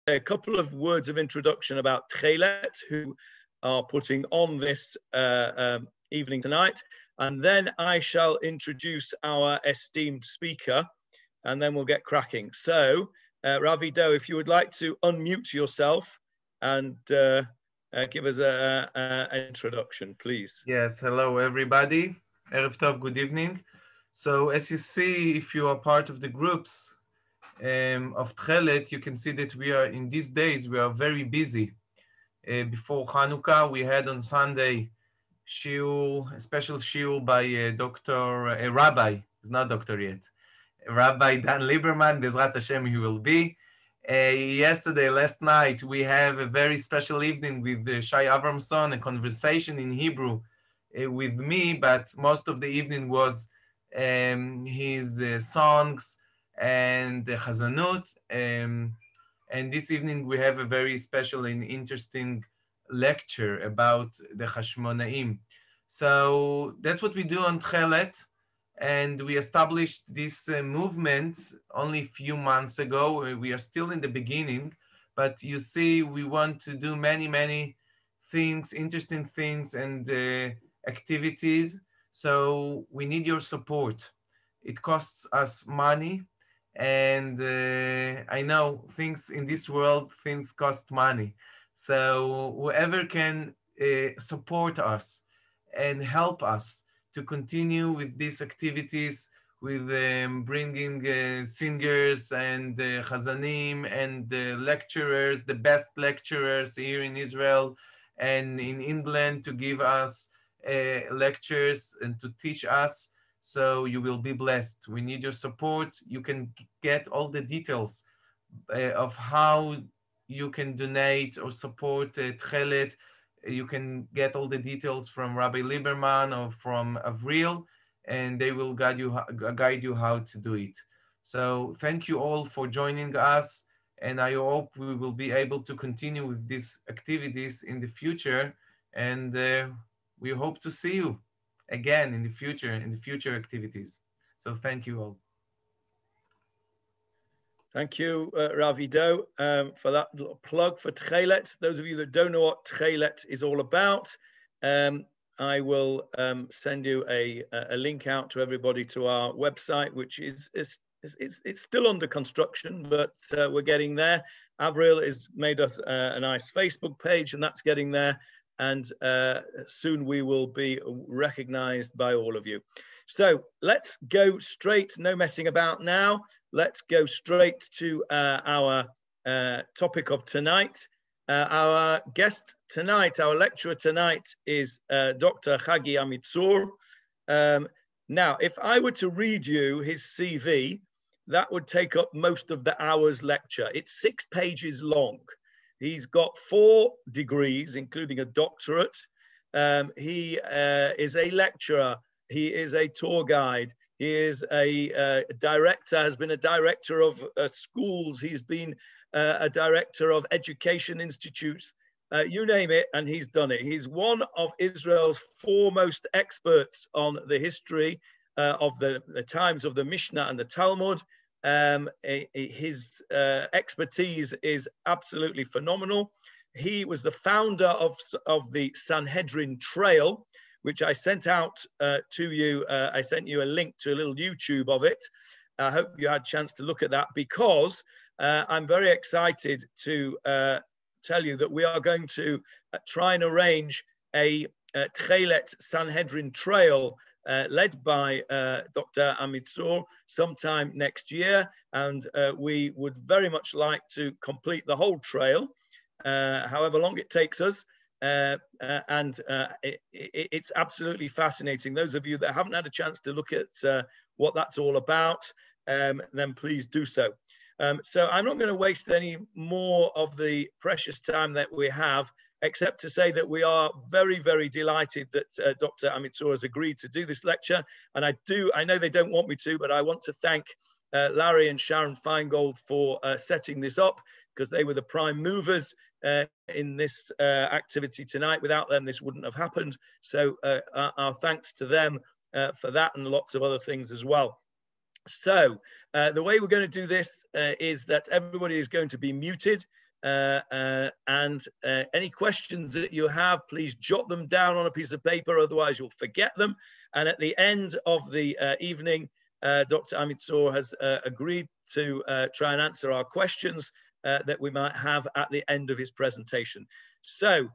a couple of words of introduction about Tecehlet, who are putting on this evening tonight, and then I shall introduce our esteemed speaker, and then we'll get cracking. So, Ravi Do, if you would like to unmute yourself and give us an introduction, please. Yes, hello everybody. Erev Tov, good evening. So as you see, if you are part of the groups of Tecehlet, you can see that we are, in these days, we are very busy. Before Hanukkah, we had on Sunday shiur, a special shiur by a rabbi, he's not doctor yet, Rabbi Dan Lieberman, Bezrat Hashem he will be. Last night, we have a very special evening with Shai Avramson, a conversation in Hebrew with me, but most of the evening was his songs and the Chazanut. And this evening, we have a very special and interesting lecture about the Hashmonaim. So that's what we do on Tecehlet. And we established this movement only a few months ago. We are still in the beginning, but you see, we want to do many, many things, interesting things and activities. So we need your support. It costs us money. And I know things in this world, things cost money. So whoever can support us and help us to continue with these activities, with bringing singers and chazanim and lecturers, the best lecturers here in Israel and in England to give us lectures and to teach us. So you will be blessed. We need your support. You can get all the details of how you can donate or support Tecehlet. You can get all the details from Rabbi Lieberman or from Avril, and they will guide you how to do it. So thank you all for joining us, and I hope we will be able to continue with these activities in the future, and we hope to see you again in the future activities. So thank you all. Thank you, Ravi Do, for that little plug for Tecehlet. Those of you that don't know what Tecehlet is all about, I will send you a link out to everybody to our website, which is it's still under construction, but we're getting there. Avril has made us a nice Facebook page, and that's getting there. And soon we will be recognized by all of you. So let's go straight, no messing about now. Let's go straight to our topic of tonight. Our guest tonight, our lecturer tonight is Dr. Hagi Amitzur. Now, if I were to read you his CV, that would take up most of the hour's lecture. It's 6 pages long. He's got 4 degrees, including a doctorate. He is a lecturer. He is a tour guide. He is a director, has been a director of schools. He's been a director of education institutes. You name it, and he's done it. He's one of Israel's foremost experts on the history of the times of the Mishnah and the Talmud. His expertise is absolutely phenomenal. He was the founder of the Sanhedrin Trail, which I sent out to you. I sent you a link to a little YouTube of it. I hope you had a chance to look at that, because I'm very excited to tell you that we are going to try and arrange a Tecehlet Sanhedrin Trail led by Dr. Amitzur sometime next year. And we would very much like to complete the whole trail, however long it takes us. It's absolutely fascinating. Those of you that haven't had a chance to look at what that's all about, then please do so. So I'm not going to waste any more of the precious time that we have, except to say that we are very, very delighted that Dr. Amitzur has agreed to do this lecture. And I know they don't want me to, but I want to thank Larry and Sharon Feingold for setting this up, because they were the prime movers in this activity tonight. Without them, this wouldn't have happened. So our thanks to them for that, and lots of other things as well. So the way we're going to do this is that everybody is going to be muted. any questions that you have, please jot them down on a piece of paper, otherwise you'll forget them. And at the end of the evening, Dr. Amitzur has agreed to try and answer our questions that we might have at the end of his presentation. So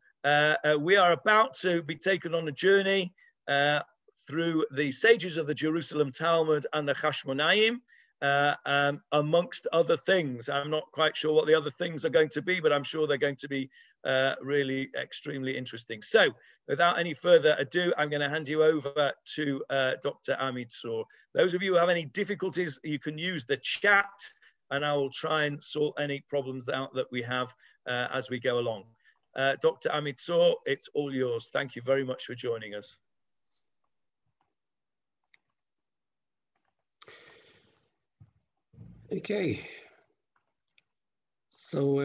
we are about to be taken on a journey through the sages of the Jerusalem Talmud and the Hashmonaim, amongst other things. I'm not quite sure what the other things are going to be, but I'm sure they're going to be really extremely interesting. So without any further ado, I'm going to hand you over to Dr. Amitzur. Those of you who have any difficulties, you can use the chat and I will try and sort any problems out that we have as we go along. Dr. Amitzur, it's all yours. Thank you very much for joining us. Okay, so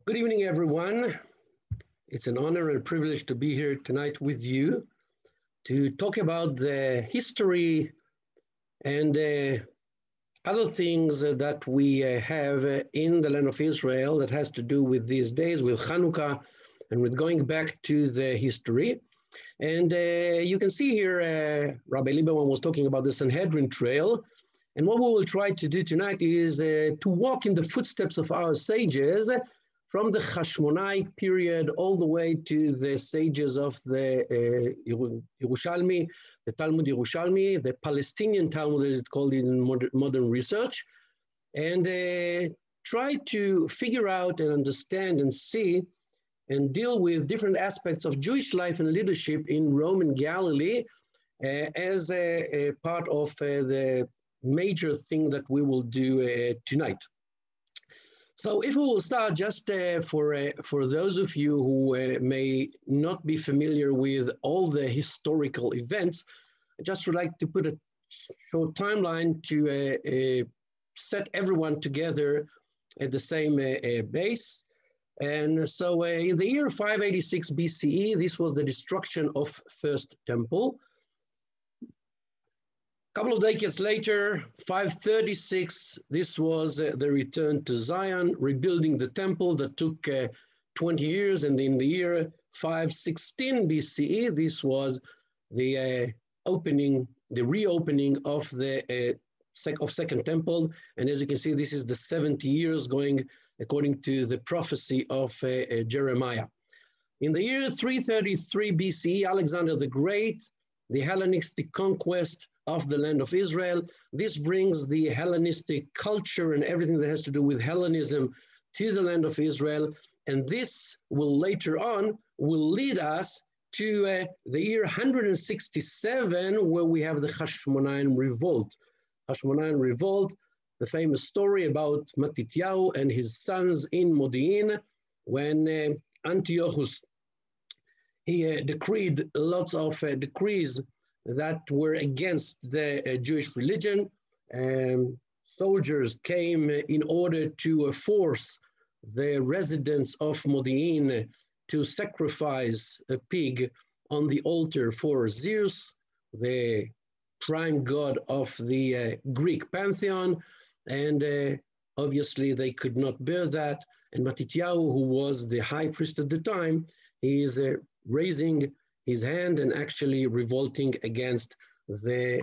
good evening, everyone. It's an honor and a privilege to be here tonight with you to talk about the history and other things that we have in the land of Israel that has to do with these days, with Hanukkah, and with going back to the history. And you can see here, Rabbi Lieberman was talking about the Sanhedrin Trail. And what we will try to do tonight is to walk in the footsteps of our sages from the Hashmonaic period all the way to the sages of the Yerushalmi, the Talmud Yerushalmi, the Palestinian Talmud as it's called in modern research, and try to figure out and understand and see and deal with different aspects of Jewish life and leadership in Roman Galilee as a part of the major thing that we will do tonight. So if we will start just for those of you who may not be familiar with all the historical events, I just would like to put a short timeline to set everyone together at the same base. And so in the year 586 BCE, this was the destruction of First Temple. A couple of decades later, 536, this was the return to Zion, rebuilding the temple that took 20 years. And in the year 516 BCE, this was the reopening of the Second Temple. And as you can see, this is the 70 years going according to the prophecy of Jeremiah. In the year 333 BCE, Alexander the Great, the Hellenistic conquest of the land of Israel. This brings the Hellenistic culture and everything that has to do with Hellenism to the land of Israel. And this will later on will lead us to the year 167, where we have the Hashmonaim revolt. Hashmonaim revolt, the famous story about Matityahu and his sons in Modi'in, when Antiochus, he decreed lots of decrees that were against the Jewish religion. Soldiers came in order to force the residents of Modi'in to sacrifice a pig on the altar for Zeus, the prime god of the Greek pantheon. And obviously they could not bear that. And Matityahu, who was the high priest at the time, he is raising his hand and actually revolting against the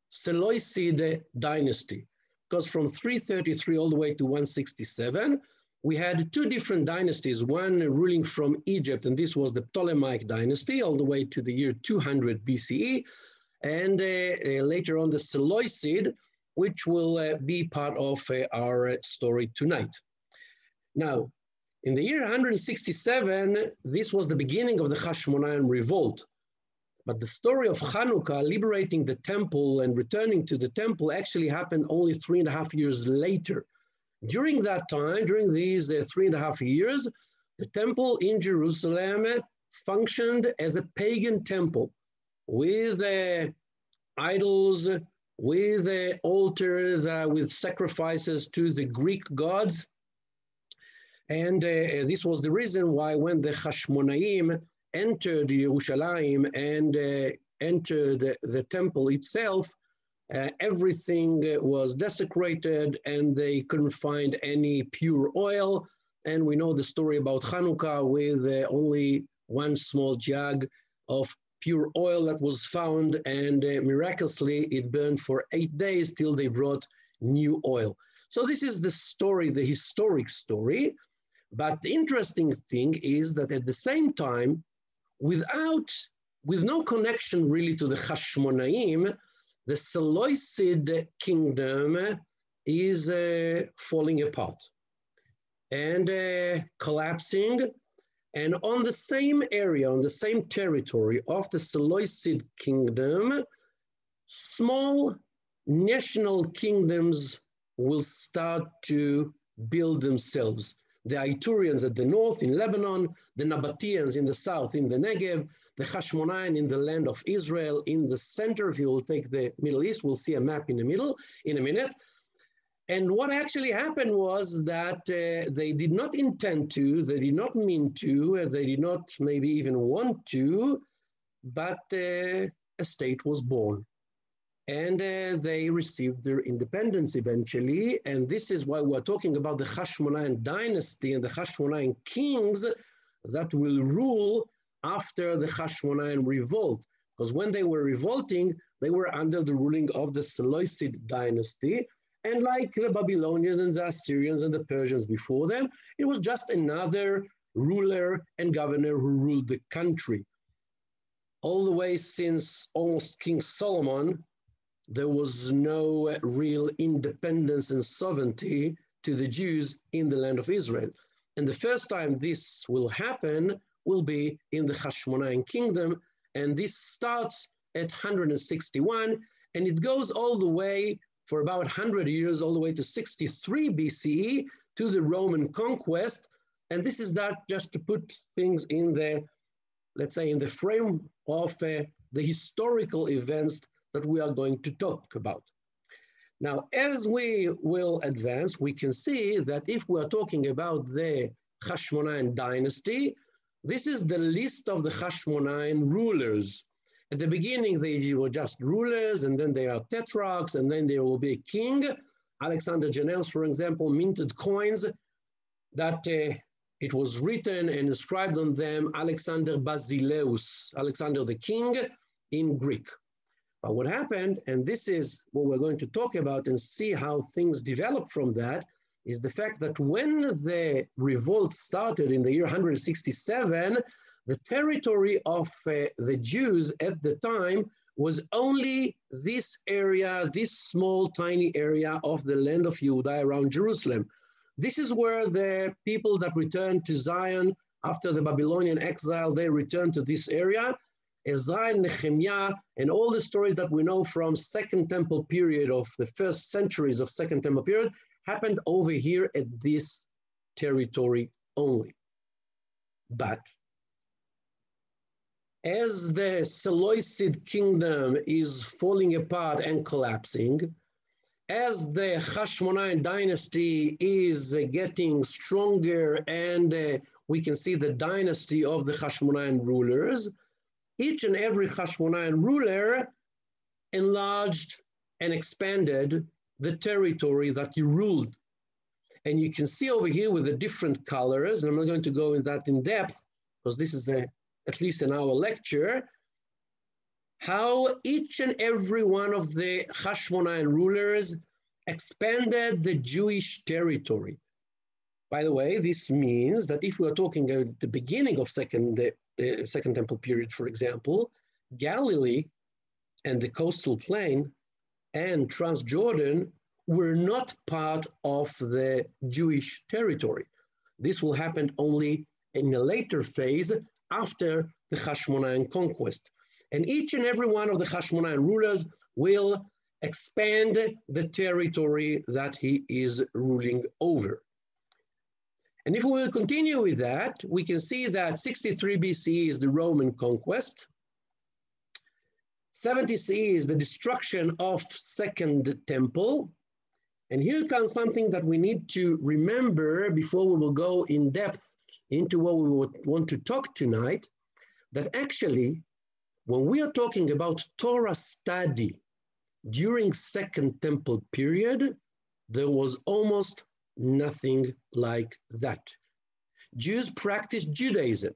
Seleucid dynasty. Because from 333 all the way to 167, we had two different dynasties, one ruling from Egypt, and this was the Ptolemaic dynasty, all the way to the year 200 BCE, and later on the Seleucid, which will be part of our story tonight. Now, in the year 167, this was the beginning of the Hashmonaim revolt. But the story of Hanukkah liberating the temple and returning to the temple actually happened only 3.5 years later. During that time, during these 3.5 years, the temple in Jerusalem functioned as a pagan temple with idols, with altars, with sacrifices to the Greek gods. And this was the reason why when the Hashmonaim entered Yerushalayim and entered the temple itself, Everything was desecrated and they couldn't find any pure oil. And we know the story about Hanukkah with only one small jug of pure oil that was found, and miraculously it burned for 8 days till they brought new oil. So this is the story, the historic story. But the interesting thing is that at the same time, with no connection really to the Hashmonaim, the Seleucid kingdom is falling apart and collapsing. And on the same area, on the same territory of the Seleucid kingdom, small national kingdoms will start to build themselves. The Aiturians at the north in Lebanon, the Nabateans in the south in the Negev, the Hashmonaim in the land of Israel in the center. If you will take the Middle East, we'll see a map in the middle in a minute. And what actually happened was that they did not intend to, they did not mean to, they did not maybe even want to, but a state was born. And they received their independence eventually. And this is why we're talking about the Hashmonaim dynasty and the Hashmonaim kings that will rule after the Hashmonaim revolt. Because when they were revolting, they were under the ruling of the Seleucid dynasty. And like the Babylonians and the Assyrians and the Persians before them, it was just another ruler and governor who ruled the country. All the way since almost King Solomon, there was no real independence and sovereignty to the Jews in the land of Israel. And the first time this will happen will be in the Hashmonaim kingdom. And this starts at 161, and it goes all the way for about 100 years, all the way to 63 BCE, to the Roman conquest. And this is that just to put things in the, let's say, in the frame of the historical events that we are going to talk about. Now, as we will advance, we can see that if we are talking about the Hashmonaim dynasty, this is the list of the Hashmonaim rulers. At the beginning, they were just rulers, and then they are tetrarchs, and then there will be a king. Alexander Janels, for example, minted coins that it was written and inscribed on them Alexander Basileus, Alexander the king in Greek. But what happened, and this is what we're going to talk about and see how things developed from that, is the fact that when the revolt started in the year 167, the territory of the Jews at the time was only this area, this small, tiny area of the land of Judah around Jerusalem. This is where the people that returned to Zion after the Babylonian exile, they returned to this area. Ezra and Nehemiah and all the stories that we know from Second Temple period of the first centuries of Second Temple period happened over here at this territory only. But as the Seleucid kingdom is falling apart and collapsing, as the Hashmonaim dynasty is getting stronger and we can see the dynasty of the Hashmonaim rulers, each and every Hashmonaim ruler enlarged and expanded the territory that he ruled. And you can see over here with the different colors, and I'm not going to go in that in depth because this is at least in our lecture, how each and every one of the Hashmonaim rulers expanded the Jewish territory. By the way, this means that if we are talking at the beginning of the Second Temple period, for example, Galilee and the coastal plain and Transjordan were not part of the Jewish territory. This will happen only in a later phase after the Hashmonaim conquest. And each and every one of the Hashmonaim rulers will expand the territory that he is ruling over. And if we will continue with that, we can see that 63 BCE is the Roman conquest. 70 CE is the destruction of Second Temple. And here comes something that we need to remember before we will go in depth into what we would want to talk tonight, that actually, when we are talking about Torah study During Second Temple period, there was almost nothing like that. Jews practiced Judaism.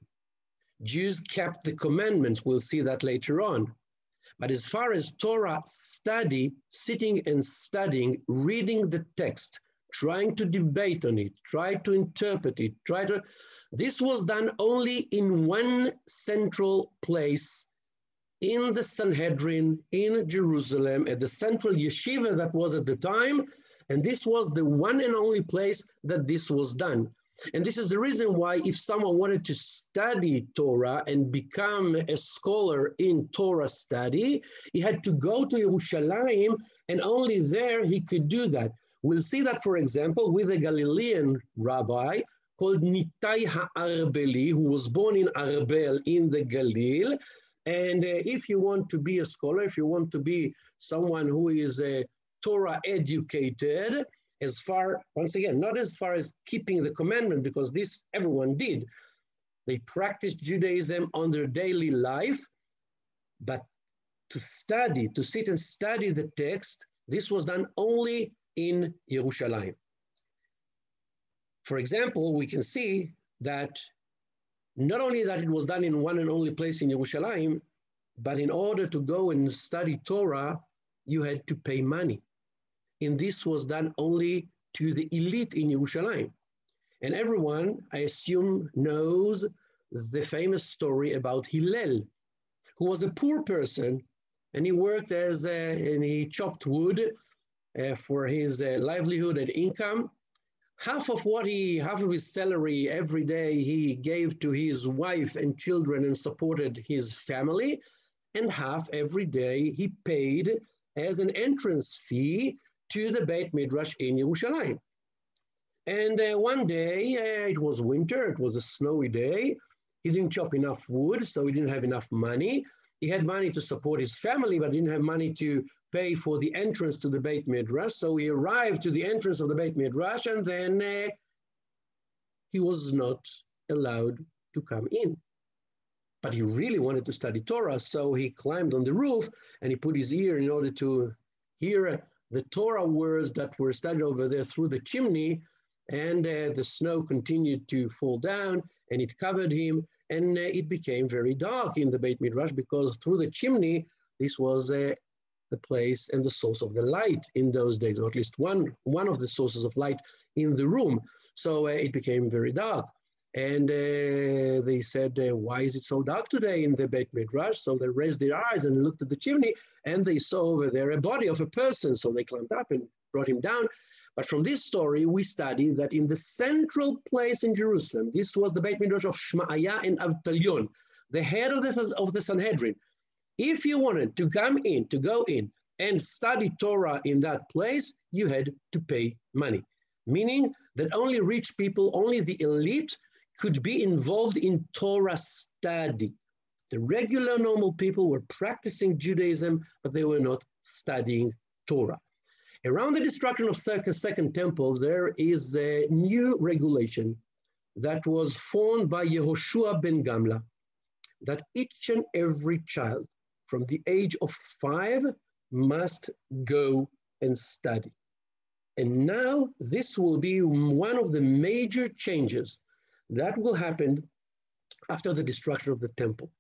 Jews kept the commandments. We'll see that later on. But as far as Torah study, sitting and studying, reading the text, trying to debate on it, try to interpret it, this was done only in one central place in the Sanhedrin in Jerusalem, at the central yeshiva that was at the time. And this was the one and only place that this was done. And this is the reason why if someone wanted to study Torah and become a scholar in Torah study, he had to go to Yerushalayim, and only there he could do that. We'll see that, for example, with a Galilean rabbi called Nitai Ha'arbeli, who was born in Arbel in the Galil. And if you want to be a scholar, if you want to be someone who is Torah educated, as far, once again, not as far as keeping the commandment, because this everyone did. They practiced Judaism on their daily life, but to study, to sit and study the text, this was done only in Yerushalayim. For example, we can see that not only that it was done in one and only place in Yerushalayim, but in order to go and study Torah, you had to pay money. And this was done only to the elite in Yerushalayim. And everyone, I assume, knows the famous story about Hillel, who was a poor person, and he worked and he chopped wood for his livelihood and income. Half of his salary every day he gave to his wife and children and supported his family, and half every day he paid as an entrance fee to the Beit Midrash in Yerushalayim. And one day, it was winter, it was a snowy day, he didn't chop enough wood, so he didn't have enough money. He had money to support his family, but didn't have money to pay for the entrance to the Beit Midrash. So he arrived to the entrance of the Beit Midrash, and then he was not allowed to come in. But he really wanted to study Torah, so he climbed on the roof and he put his ear in order to hear the Torah words that were studied over there through the chimney, and the snow continued to fall down and it covered him, and it became very dark in the Beit Midrash because through the chimney, this was the place and the source of the light in those days, or at least one of the sources of light in the room. So it became very dark. And they said, why is it so dark today in the Beit Midrash? So they raised their eyes and looked at the chimney, and they saw over there a body of a person. So they climbed up and brought him down. But from this story, we study that in the central place in Jerusalem, this was the Beit Midrash of Shma'aya and Avtalion, the head of the Sanhedrin. If you wanted to come in, to go in and study Torah in that place, you had to pay money, meaning that only rich people, only the elite could be involved in Torah study. The regular normal people were practicing Judaism, but they were not studying Torah. Around the destruction of Second Temple, there is a new regulation that was formed by Yehoshua ben Gamla, that each and every child from the age of 5 must go and study. And now this will be one of the major changes that will happen after the destruction of the temple.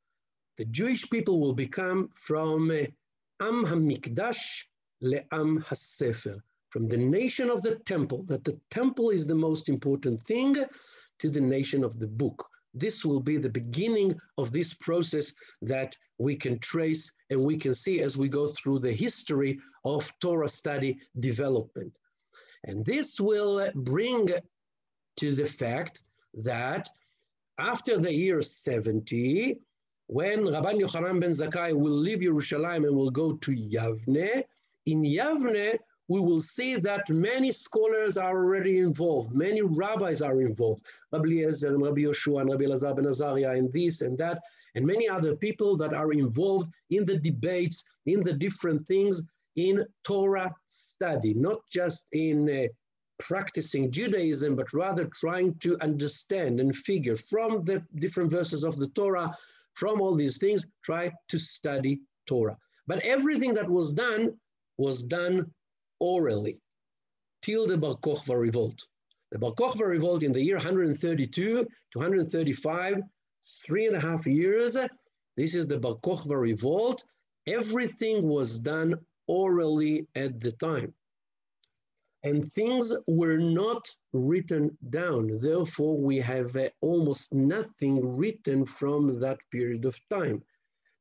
The Jewish people will become from Am HaMikdash le'Am HaSefer, from the nation of the temple, that the temple is the most important thing, to the nation of the book. This will be the beginning of this process that we can trace and we can see as we go through the history of Torah study development. And this will bring to the fact that after the year 70, when Rabban Yochanan ben Zakkai will leave Yerushalayim and will go to Yavne, in Yavne, we will see that many scholars are already involved, many rabbis are involved, Rabbi Eliezer and Rabbi Yoshua and Rabbi Elazar ben Azariah and this and that, and many other people that are involved in the debates, in the different things, in Torah study, not just in practicing Judaism, but rather trying to understand and figure from the different verses of the Torah, from all these things, try to study Torah. But everything that was done was done orally till the Bar Kokhba revolt. The Bar Kokhba revolt in the year 132 to 135, 3.5 years. This is the Bar Kokhba revolt. Everything was done orally at the time. And things were not written down. Therefore, we have almost nothing written from that period of time.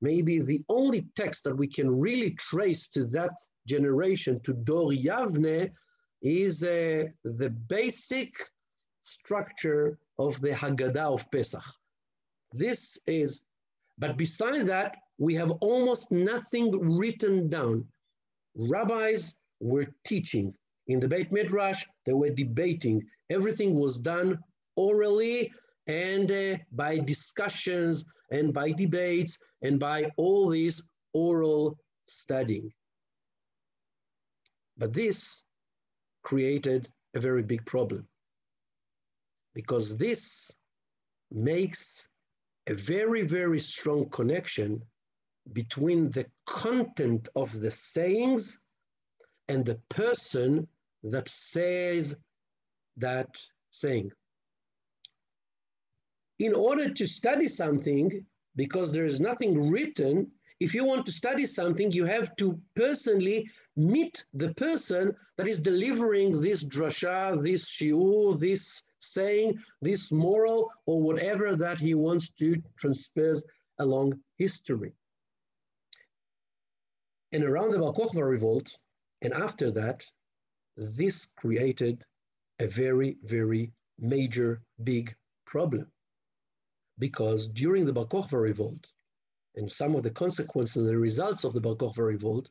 Maybe the only text that we can really trace to that generation, to Dor Yavne, is the basic structure of the Haggadah of Pesach. This is, but beside that, we have almost nothing written down. Rabbis were teaching. In the Beit Midrash, they were debating. Everything was done orally and by discussions and by debates and by all this oral studying. But this created a very big problem because this makes a very, very strong connection between the content of the sayings and the person that says that saying. In order to study something, because there is nothing written, if you want to study something, you have to personally meet the person that is delivering this drasha, this shiur, this saying, this moral, or whatever that he wants to transfer along history. And around the Bar Kokhba revolt, and after that, this created a very, very major, big problem. Because during the Bar Kokhba revolt, and some of the consequences and the results of the Bar Kokhba revolt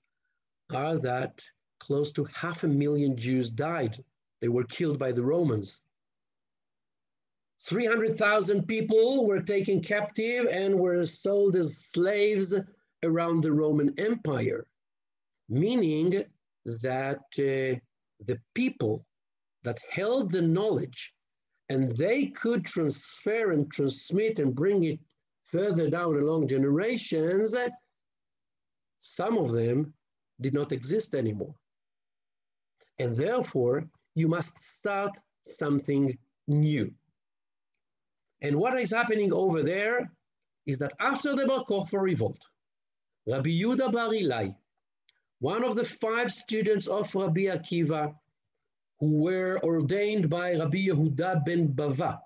are that close to 500,000 Jews died. They were killed by the Romans. 300,000 people were taken captive and were sold as slaves around the Roman Empire, meaning that the people that held the knowledge and they could transfer and transmit and bring it further down along generations, some of them did not exist anymore. And therefore, you must start something new. And what is happening over there is that after the Bar Kokhba revolt, Rabbi Yehuda Bar Ilai, one of the 5 students of Rabbi Akiva, who were ordained by Rabbi Yehuda ben Bava,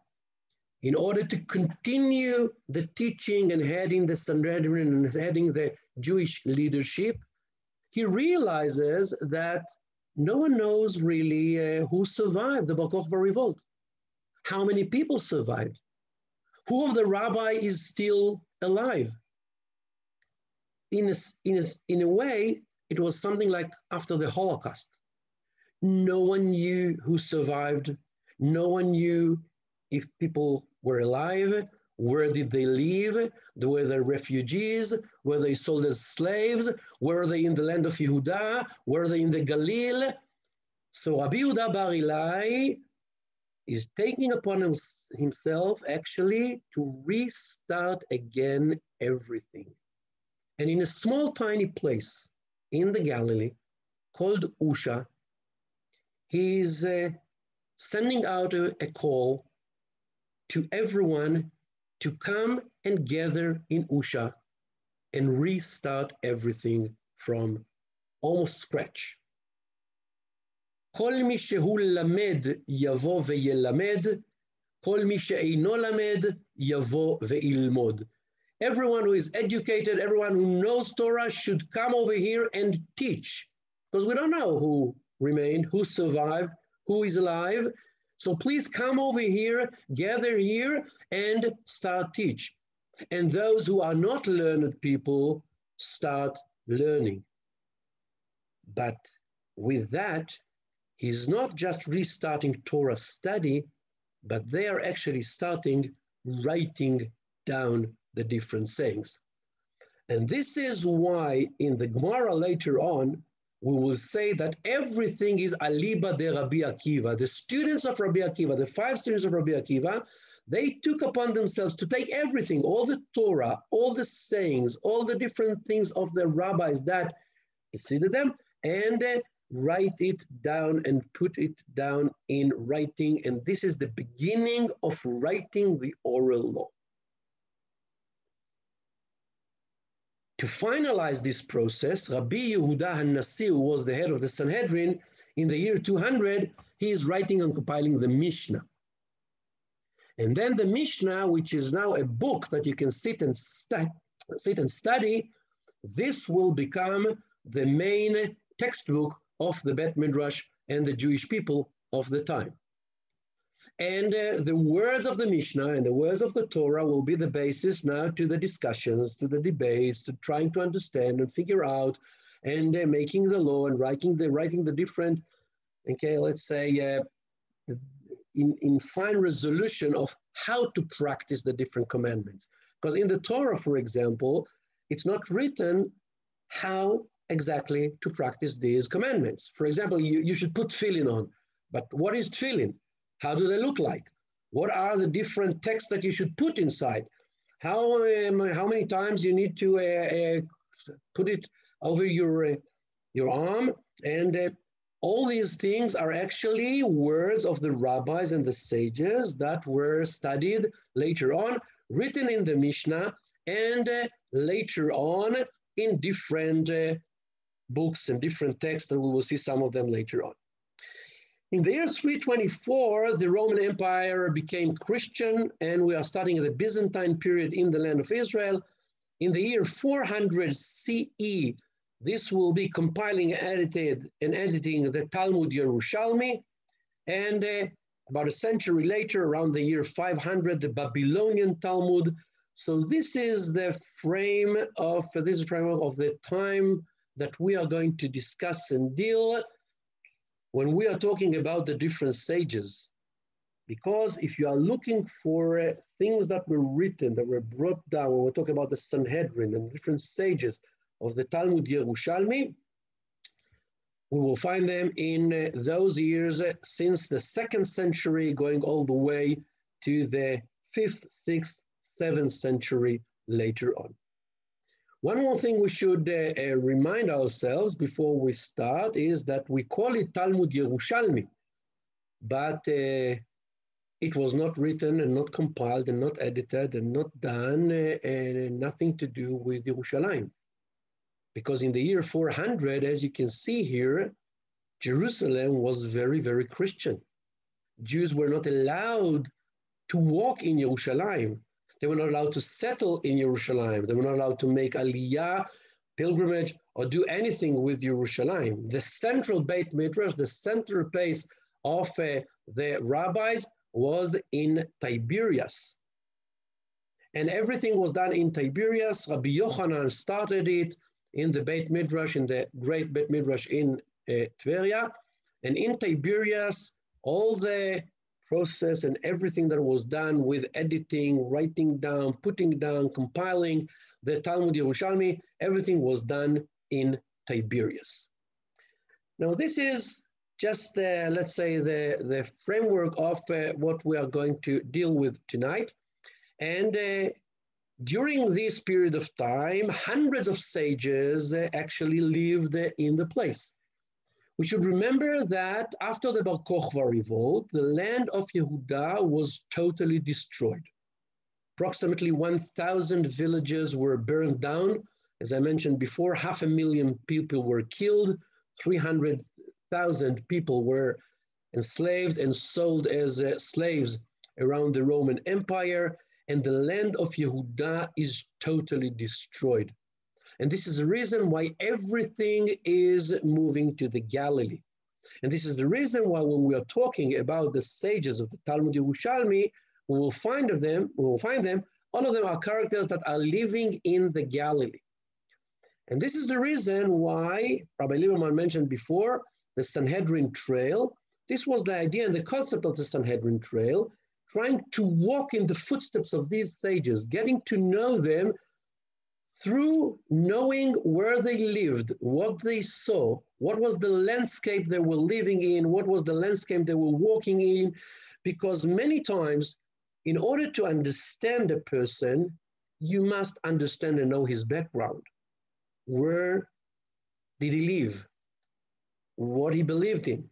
in order to continue the teaching and heading the Sanhedrin and heading the Jewish leadership, he realizes that no one knows really who survived the Bar Kokhba revolt. How many people survived? Who of the rabbi is still alive? In a way, it was something like after the Holocaust. No one knew who survived. No one knew if people were alive. Where did they live? Were they refugees? Were they sold as slaves? Were they in the land of Yehuda? Were they in the Galil? So Rabbi Yehuda Bar Ilai is taking upon himself actually to restart again everything. And in a small, tiny place in the Galilee called Usha, he is sending out a call to everyone to come and gather in Usha and restart everything from almost scratch. כל מי שהוא למד יבוא וילמד, כל מי שאינו למד יבוא וילמוד. Everyone who is educated, everyone who knows Torah should come over here and teach, because we don't know who remained, who survived, who is alive. So please come over here, gather here, and start teach. And those who are not learned people start learning. But with that, he's not just restarting Torah study, but they are actually starting writing down the different sayings. And this is why in the Gemara later on, we will say that everything is aliba de Rabbi Akiva. The students of Rabbi Akiva, the 5 students of Rabbi Akiva, they took upon themselves to take everything, all the Torah, all the sayings, all the different things of the rabbis that exceeded them, and write it down and put it down in writing. And this is the beginning of writing the oral law. To finalize this process, Rabbi Yehuda HaNasi, who was the head of the Sanhedrin, in the year 200, he is writing and compiling the Mishnah. And then the Mishnah, which is now a book that you can sit and study, this will become the main textbook of the Bet Midrash and the Jewish people of the time. And the words of the Mishnah and the words of the Torah will be the basis now to the discussions, to the debates, to trying to understand and figure out, and making the law and writing the different, okay, let's say, in fine resolution of how to practice the different commandments. Because in the Torah, for example, it's not written how exactly to practice these commandments. For example, you should put tefillin on, but what is tefillin? How do they look like? What are the different texts that you should put inside? How many times you need to put it over your arm? And all these things are actually words of the rabbis and the sages that were studied later on, written in the Mishnah, and later on in different books and different texts, and we will see some of them later on. In the year 324, the Roman Empire became Christian, and we are starting the Byzantine period in the land of Israel. In the year 400 CE, this will be compiling and editing the Talmud Yerushalmi, and about a century later, around the year 500, the Babylonian Talmud. So this is the framework of the time that we are going to discuss and deal when we are talking about the different sages. Because if you are looking for things that were written, that were brought down, when we talk about the Sanhedrin and different sages of the Talmud Yerushalmi, we will find them in those years since the 2nd century, going all the way to the 5th, 6th, 7th century later on. One more thing we should remind ourselves before we start is that we call it Talmud Yerushalmi, but it was not written and not compiled and not edited and not done, and nothing to do with Yerushalayim. Because in the year 400, as you can see here, Jerusalem was very, very Christian. Jews were not allowed to walk in Yerushalayim. They were not allowed to settle in Yerushalayim. They were not allowed to make aliyah, pilgrimage, or do anything with Yerushalayim. The central Beit Midrash, the central place of the rabbis was in Tiberias. And everything was done in Tiberias. Rabbi Yochanan started it in the Beit Midrash, in the great Beit Midrash in Tveria. And in Tiberias, all the process and everything that was done with editing, writing down, putting down, compiling the Talmud Yerushalmi, everything was done in Tiberias. Now this is just, let's say, the framework of what we are going to deal with tonight. And during this period of time, hundreds of sages actually lived in the place. We should remember that after the Bar Kokhba revolt, the land of Yehuda was totally destroyed. Approximately 1,000 villages were burned down. As I mentioned before, 500,000 people were killed, 300,000 people were enslaved and sold as slaves around the Roman Empire, and the land of Yehuda is totally destroyed. And this is the reason why everything is moving to the Galilee. And this is the reason why when we are talking about the sages of the Talmud Yerushalmi, we will find them, all of them are characters that are living in the Galilee. And this is the reason why Rabbi Lieberman mentioned before, the Sanhedrin Trail. This was the idea and the concept of the Sanhedrin Trail, trying to walk in the footsteps of these sages, getting to know them through knowing where they lived, what they saw, what was the landscape they were living in, what was the landscape they were walking in, because many times, in order to understand a person, you must understand and know his background. Where did he live? what he believed in,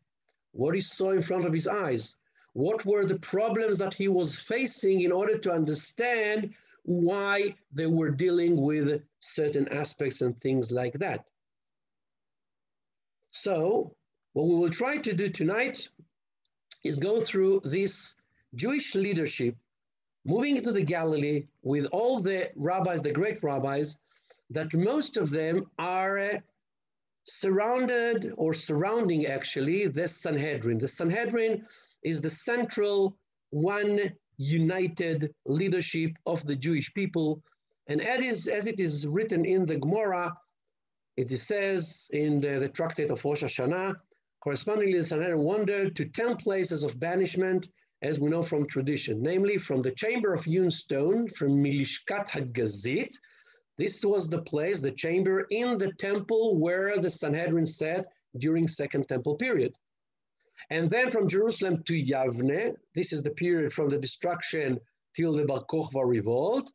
what he saw in front of his eyes, what were the problems that he was facing in order to understand why they were dealing with certain aspects and things like that. So what we will try to do tonight is go through this Jewish leadership moving into the Galilee with all the rabbis, the great rabbis, that most of them are surrounded or surrounding actually the Sanhedrin. The Sanhedrin is the central one united leadership of the Jewish people. And as it is written in the Gemara, it says in the tractate of Rosh Hashanah, correspondingly, the Sanhedrin wandered to 10 places of banishment, as we know from tradition, namely from the chamber of hewn stone, from Milishkat HaGazit. This was the place, the chamber in the temple where the Sanhedrin sat during Second Temple period. And then from Jerusalem to Yavne, this is the period from the destruction till the Bar Kokhba revolt.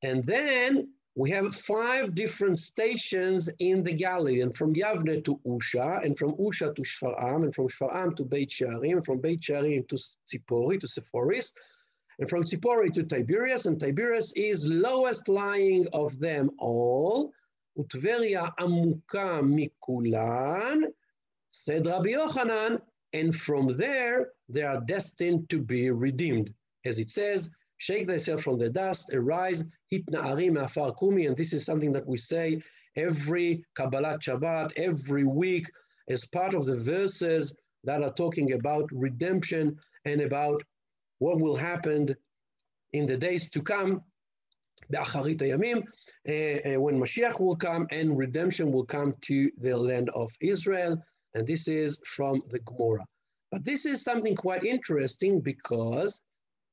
And then we have 5 different stations in the Galilee, and from Yavne to Usha, and from Usha to Shfar'am, and from Shfar'am to Beit She'arim, and from Beit She'arim to Tsipori, to Sephoris, and from Tsipori to Tiberias, and Tiberias is lowest lying of them all. Utveria amuka mikulan, said Rabbi Yochanan, and from there, they are destined to be redeemed. As it says, shake thyself from the dust, arise, hit na'arim afar kumi, and this is something that we say every Kabbalat Shabbat, every week, as part of the verses that are talking about redemption and about what will happen in the days to come, be'acharit hayamim, when Mashiach will come and redemption will come to the land of Israel. And this is from the Gemara. But this is something quite interesting because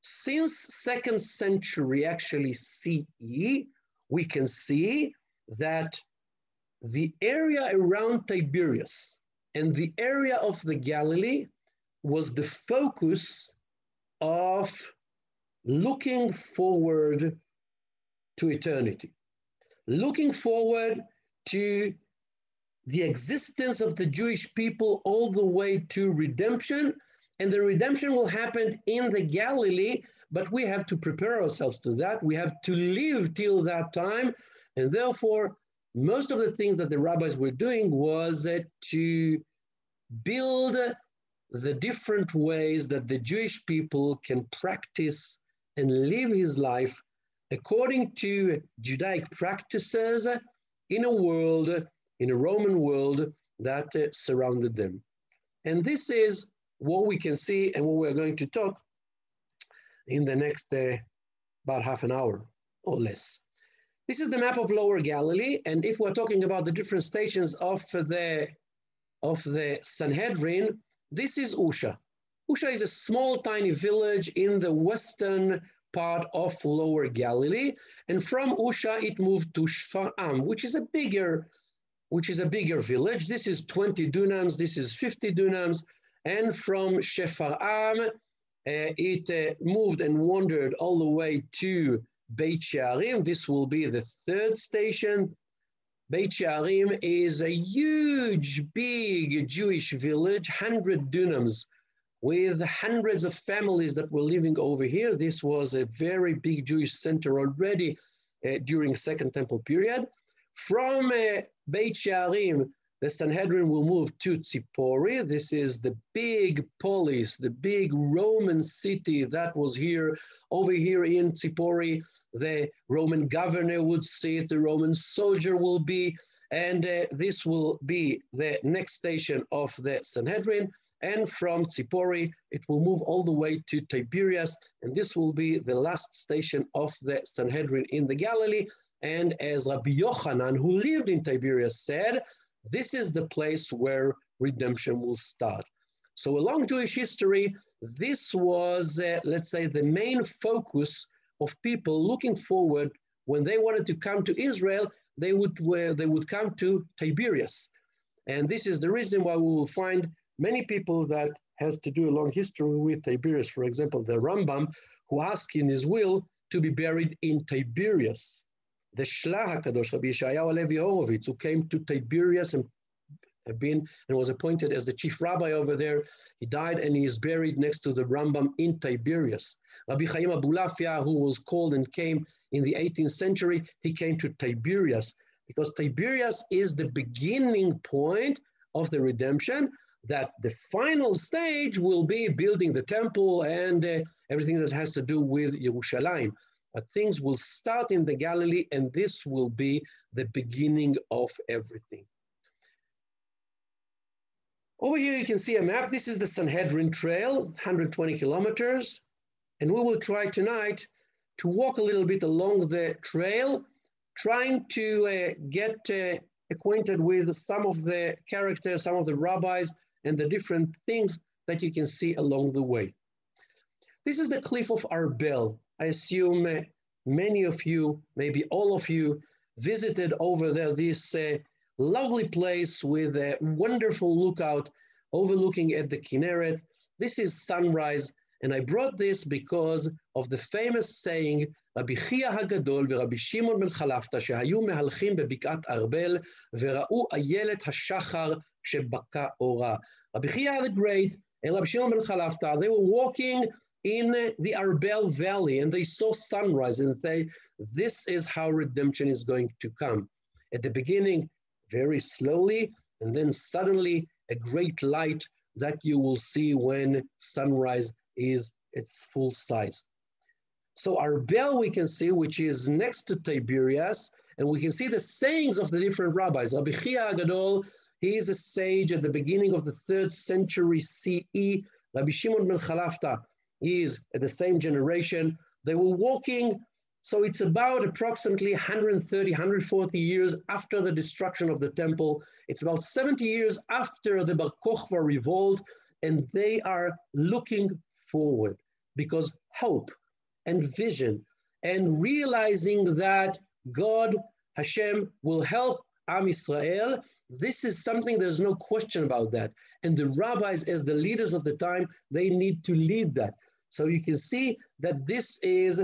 since 2nd century actually CE, we can see that the area around Tiberias and the area of the Galilee was the focus of looking forward to eternity, looking forward to the existence of the Jewish people all the way to redemption. And the redemption will happen in the Galilee, but we have to prepare ourselves to that. We have to live till that time. And therefore, most of the things that the rabbis were doing was to build the different ways that the Jewish people can practice and live his life according to Judaic practices in a world, in a Roman world that surrounded them. And this is what we can see and what we're going to talk in the next about half an hour or less. This is the map of Lower Galilee, and if we're talking about the different stations of the Sanhedrin, this is Usha. Usha is a small, tiny village in the western part of Lower Galilee, and from Usha it moved to Shfar'am, which is a bigger village. This is 20 dunams, this is 50 dunams, and from Shfar'am it moved and wandered all the way to Beit She'arim. This will be the 3rd station. Beit She'arim is a huge, big Jewish village, 100 dunams, with hundreds of families that were living over here. This was a very big Jewish center already during Second Temple period. From Beit She'arim, the Sanhedrin will move to Tsipori. This is the big polis, the big Roman city that was here. Over here in Tsipori, the Roman governor would sit, the Roman soldier will be, and this will be the next station of the Sanhedrin. And from Tsipori, it will move all the way to Tiberias, and this will be the last station of the Sanhedrin in the Galilee. And as Rabbi Yochanan, who lived in Tiberias, said, this is the place where redemption will start. So along Jewish history, this was, let's say, the main focus of people looking forward. When they wanted to come to Israel, they would come to Tiberias. And this is the reason why we will find many people that has to do a long history with Tiberias. For example, the Rambam, who asked in his will to be buried in Tiberias. The Shlah HaKadosh, Rabbi Yeshayahu Levi Horovitz, who came to Tiberias and have been and was appointed as the chief rabbi over there. He died and he is buried next to the Rambam in Tiberias. Rabbi Chaim Abulafia, who was called and came in the 18th century, he came to Tiberias because Tiberias is the beginning point of the redemption, that the final stage will be building the temple and everything that has to do with Yerushalayim. But things will start in the Galilee, and this will be the beginning of everything. Over here you can see a map. This is the Sanhedrin Trail, 120 kilometers. And we will try tonight to walk a little bit along the trail, trying to get acquainted with some of the characters, some of the rabbis, and the different things that you can see along the way. This is the cliff of Arbel. I assume many of you, maybe all of you, visited over there this lovely place with a wonderful lookout overlooking at the Kinneret. This is sunrise, and I brought this because of the famous saying, רבי חייא הגדול ורבי שמעון בן חלפתא שהיו מהלכים בבקעת ארבל וראו איילת השחר שבקע אורה. Rabbi Chiya the Great and Rabbi Shimon ben Chalafta, they were walking in the Arbel Valley and they saw sunrise and they, this is how redemption is going to come. At the beginning, very slowly, and then suddenly a great light that you will see when sunrise is its full size. So Arbel we can see, which is next to Tiberias, and we can see the sayings of the different rabbis. Rabbi Chiya Gadol, he is a sage at the beginning of the 3rd century CE. Rabbi Shimon ben Chalafta is at the same generation. They were walking, so it's about approximately 130, 140 years after the destruction of the temple. It's about 70 years after the Bar Kokhba revolt, and they are looking forward because hope and vision and realizing that God, Hashem, will help Am Israel. This is something, there's no question about that. And the rabbis, as the leaders of the time, they need to lead that. So you can see that this is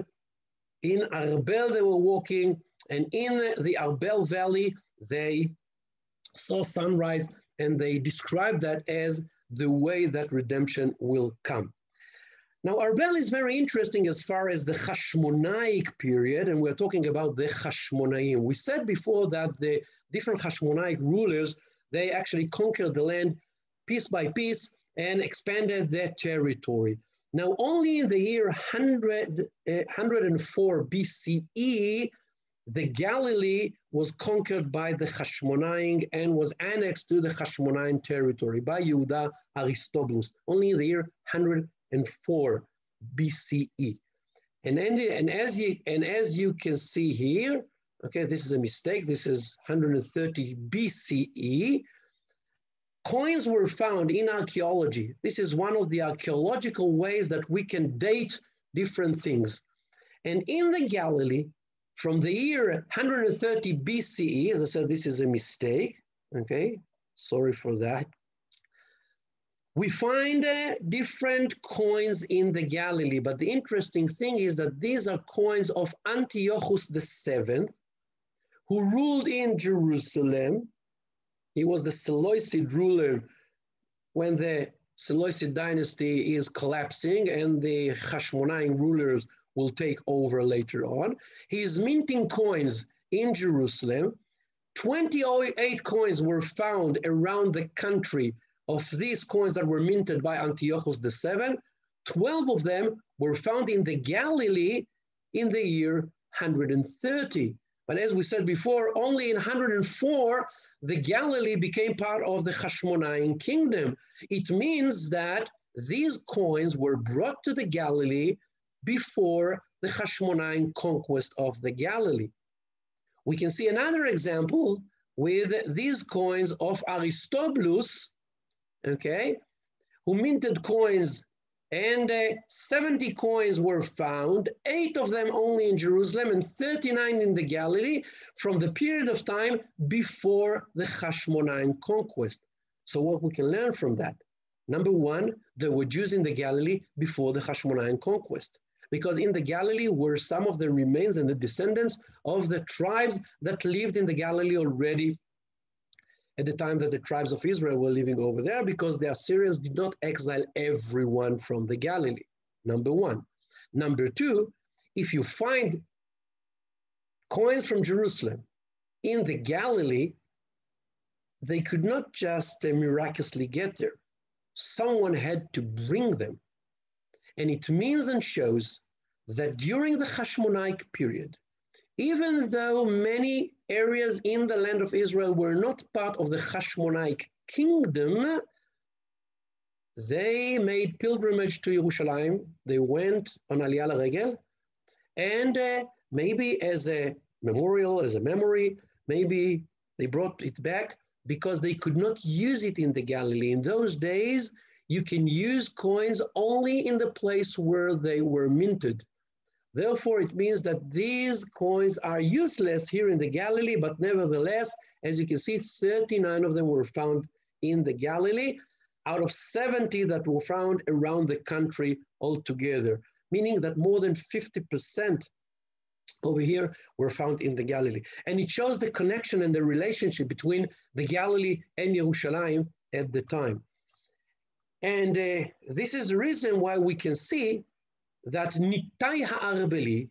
in Arbel, they were walking, and in the Arbel Valley, they saw sunrise, and they described that as the way that redemption will come. Now, Arbel is very interesting as far as the Hashmonaic period, and we're talking about the Hashmonaim. We said before that the different Hashmonaic rulers, they actually conquered the land piece by piece and expanded their territory. Now, only in the year 104 BCE, the Galilee was conquered by the Hashmonaim and was annexed to the Hashmonaim territory by Yehuda Aristobulus, only in the year 104 BCE. And as you can see here, okay, this is a mistake. This is 130 BCE. Coins were found in archaeology. This is one of the archaeological ways that we can date different things. And in the Galilee, from the year 130 BCE, as I said, this is a mistake, okay? Sorry for that. We find different coins in the Galilee, but the interesting thing is that these are coins of Antiochus VII, who ruled in Jerusalem. He was the Seleucid ruler when the Seleucid dynasty is collapsing and the Hashmonaim rulers will take over later on. He is minting coins in Jerusalem. 28 coins were found around the country of these coins that were minted by Antiochus VII. 12 of them were found in the Galilee in the year 130. But as we said before, only in 104, the Galilee became part of the Hashmonaim kingdom. It means that these coins were brought to the Galilee before the Hashmonaim conquest of the Galilee. We can see another example with these coins of Aristobulus, okay, who minted coins, and 70 coins were found, 8 of them only in Jerusalem and 39 in the Galilee from the period of time before the Hashmonaim conquest. So what we can learn from that? Number one, there were Jews in the Galilee before the Hashmonaim conquest, because in the Galilee were some of the remains and the descendants of the tribes that lived in the Galilee already at the time that the tribes of Israel were living over there, because the Assyrians did not exile everyone from the Galilee, number one. Number two, if you find coins from Jerusalem in the Galilee, they could not just miraculously get there. Someone had to bring them. And it means and shows that during the Hashmonaic period, even though many areas in the land of Israel were not part of the Hashmonaic kingdom, they made pilgrimage to Jerusalem. They went on Aliyah L'Regel, and maybe as a memorial, as a memory, maybe they brought it back because they could not use it in the Galilee. In those days, you can use coins only in the place where they were minted. Therefore, it means that these coins are useless here in the Galilee, but nevertheless, as you can see, 39 of them were found in the Galilee, out of 70 that were found around the country altogether, meaning that more than 50% over here were found in the Galilee. And it shows the connection and the relationship between the Galilee and Jerusalem at the time. And this is the reason why we can see that Nitai Ha'arbeli,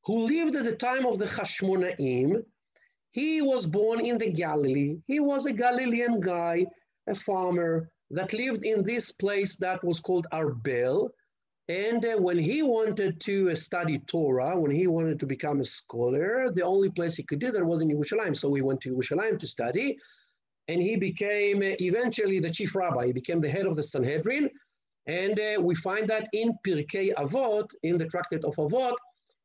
who lived at the time of the Hashmonaim, he was born in the Galilee. He was a Galilean guy, a farmer that lived in this place that was called Arbel. And when he wanted to study Torah, when he wanted to become a scholar, the only place he could do that was in Jerusalem. So he went to Jerusalem to study, and he became eventually the chief rabbi. He became the head of the Sanhedrin. And we find that in Pirkei Avot, in the Tractate of Avot,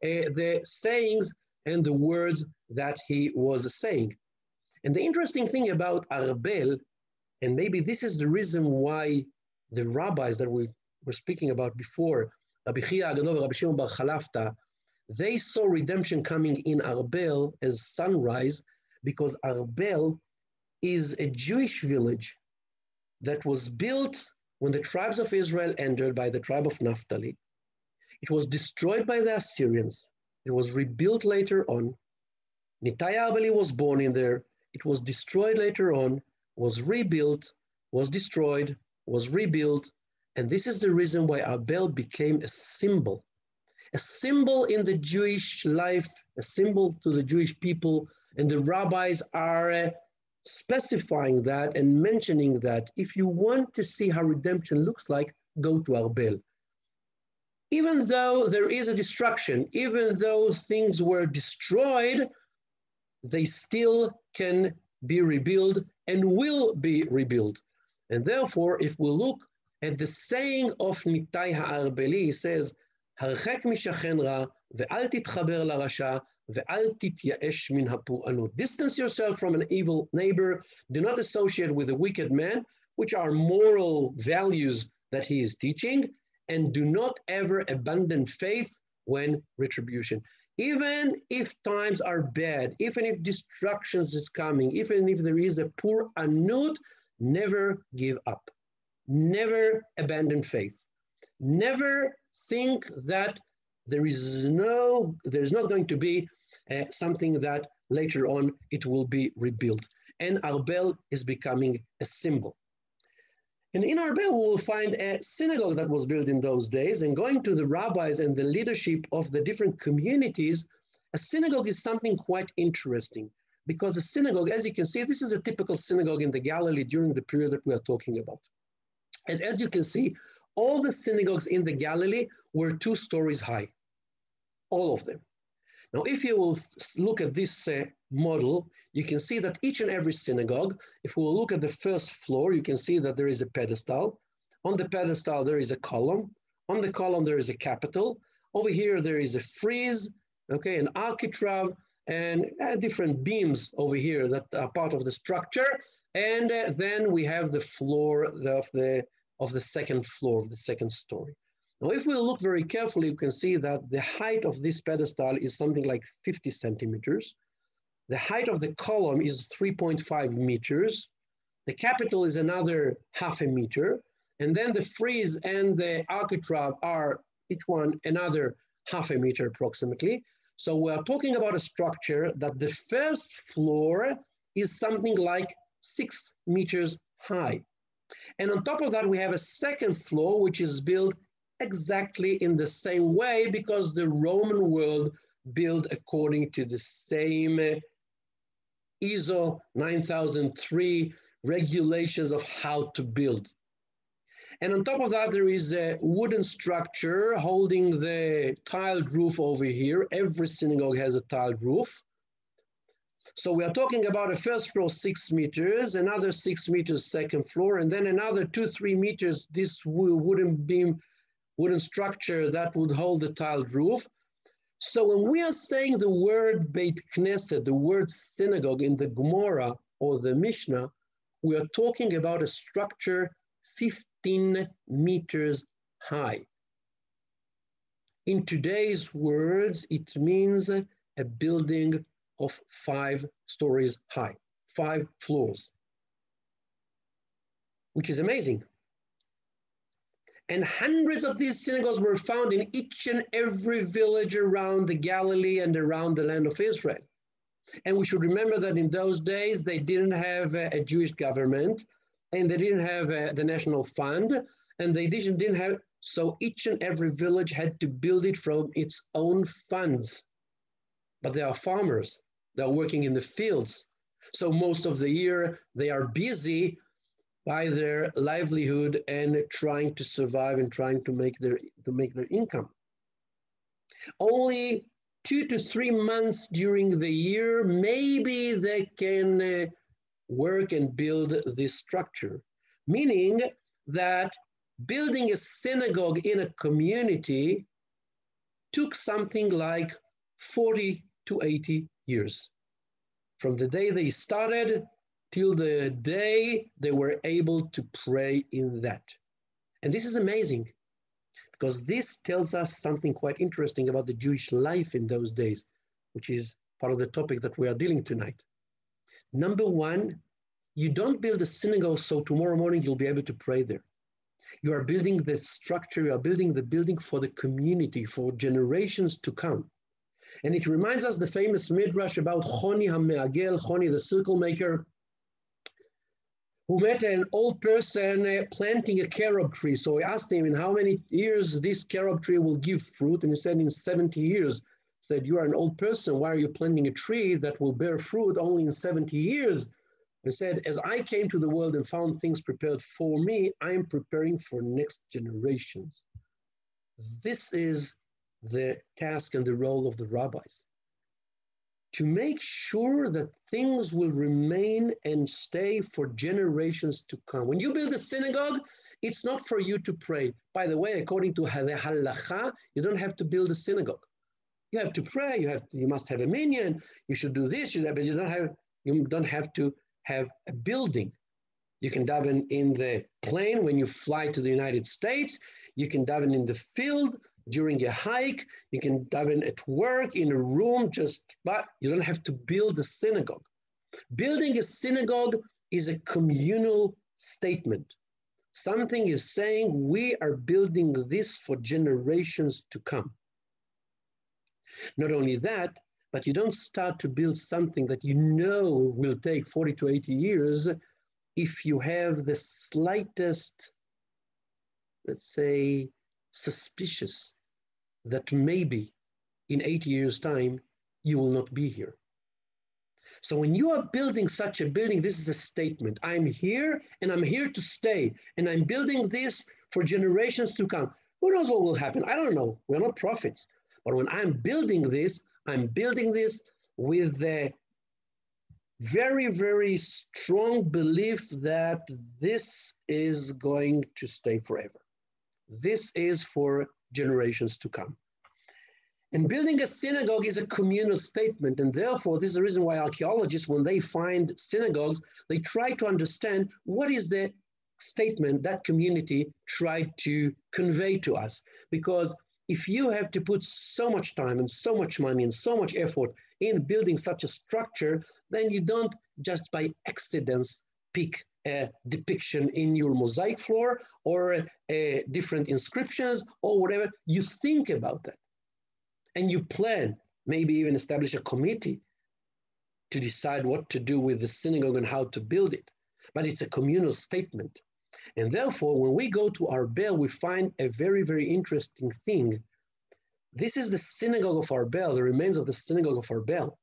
the sayings and the words that he was saying. And the interesting thing about Arbel, and maybe this is the reason why the rabbis that we were speaking about before, Rabbi Chia Agadol, Rabbi Shimon Bar Chalafta, they saw redemption coming in Arbel as sunrise, because Arbel is a Jewish village that was built when the tribes of Israel entered by the tribe of Naphtali. It was destroyed by the Assyrians. It was rebuilt later on. Nitai Arbeli was born in there. It was destroyed later on, was rebuilt, was destroyed, was rebuilt. And this is the reason why Arbel became a symbol in the Jewish life, a symbol to the Jewish people. And the rabbis are specifying that and mentioning that if you want to see how redemption looks like, go to Arbel. Even though there is a destruction, even though things were destroyed, they still can be rebuilt and will be rebuilt. And therefore, if we look at the saying of Nitai Ha'arbeli, he says, הרחק משכן רע, ואל תתחבר לרשע, ואל תתייאש מן הפורענות. Distance yourself from an evil neighbor. Do not associate with a wicked man, which are moral values that he is teaching, and do not ever abandon faith when retribution. Even if times are bad, even if destruction is coming, even if there is a pur'anut, never give up. Never abandon faith. Never think that there's not going to be something that later on it will be rebuilt. And Arbel is becoming a symbol. And in Arbel, we will find a synagogue that was built in those days. And going to the rabbis and the leadership of the different communities, a synagogue is something quite interesting. Because a synagogue, as you can see, this is a typical synagogue in the Galilee during the period that we are talking about. And as you can see, all the synagogues in the Galilee were 2 stories high, all of them. Now, if you will look at this model, you can see that each and every synagogue, if we will look at the first floor, you can see that there is a pedestal. On the pedestal, there is a column. On the column, there is a capital. Over here, there is a frieze, okay, an architrave, and different beams over here that are part of the structure. And then we have the floor of the second floor, of the second story. Now, if we look very carefully, you can see that the height of this pedestal is something like 50 centimeters. The height of the column is 3.5 meters. The capital is another half a meter. And then the frieze and the architrave are each one another half a meter approximately. So we're talking about a structure that the first floor is something like 6 meters high. And on top of that, we have a second floor, which is built exactly in the same way because the Roman world built according to the same ISO 9003 regulations of how to build. And on top of that, there is a wooden structure holding the tiled roof over here. Every synagogue has a tiled roof. So we are talking about a first floor 6 meters, another 6 meters second floor, and then another 2-3 meters, this wooden beam, wooden structure that would hold the tiled roof. So when we are saying the word Beit Knesset, the word synagogue in the Gemara or the Mishnah, we are talking about a structure 15 meters high. In today's words, it means a building of 5 stories high, 5 floors, which is amazing. And hundreds of these synagogues were found in each and every village around the Galilee and around the land of Israel. And we should remember that in those days, they didn't have a Jewish government, and they didn't have the national fund, and they didn't have, so each and every village had to build it from its own funds. But they are farmers. They're working in the fields. So most of the year, they are busy by their livelihood and trying to survive and trying to make their income. Only 2 to 3 months during the year, maybe they can work and build this structure, meaning that building a synagogue in a community took something like 40 to 80 years. From the day they started till the day they were able to pray in that. And this is amazing because this tells us something quite interesting about the Jewish life in those days, which is part of the topic that we are dealing tonight. Number one, you don't build a synagogue so tomorrow morning you'll be able to pray there. You are building the structure, you are building the building for the community, for generations to come. And it reminds us the famous midrash about Choni HaMe'agel, Choni the circle maker, who met an old person planting a carob tree. So he asked him in how many years this carob tree will give fruit. And he said in 70 years. He said, you are an old person. Why are you planting a tree that will bear fruit only in 70 years? He said, as I came to the world and found things prepared for me, I am preparing for next generations. This is the task and the role of the rabbis, to make sure that things will remain and stay for generations to come. When you build a synagogue, it's not for you to pray. By the way, according to the halacha, you don't have to build a synagogue. You have to pray, you must have a minyan, you should do this, but you don't have to have a building. You can daven in the plane when you fly to the United States, you can daven in the field, during a hike, you can daven at work, in a room, but you don't have to build a synagogue. Building a synagogue is a communal statement. Something is saying we are building this for generations to come. Not only that, but you don't start to build something that you know will take 40 to 80 years if you have the slightest, let's say, suspicious that maybe in 80 years' time, you will not be here. So when you are building such a building, this is a statement. I'm here and I'm here to stay. And I'm building this for generations to come. Who knows what will happen? I don't know. We're not prophets. But when I'm building this with the very, very strong belief that this is going to stay forever. This is for generations to come. And building a synagogue is a communal statement, and therefore this is the reason why archaeologists, when they find synagogues, they try to understand what is the statement that community tried to convey to us. Because if you have to put so much time and so much money and so much effort in building such a structure, then you don't just by accidents pick a depiction in your mosaic floor or different inscriptions or whatever. You think about that and you plan, maybe even establish a committee to decide what to do with the synagogue and how to build it, but it's a communal statement. And therefore, when we go to Arbel, we find a very, very interesting thing. This is the synagogue of Arbel, the remains of the synagogue of Arbel.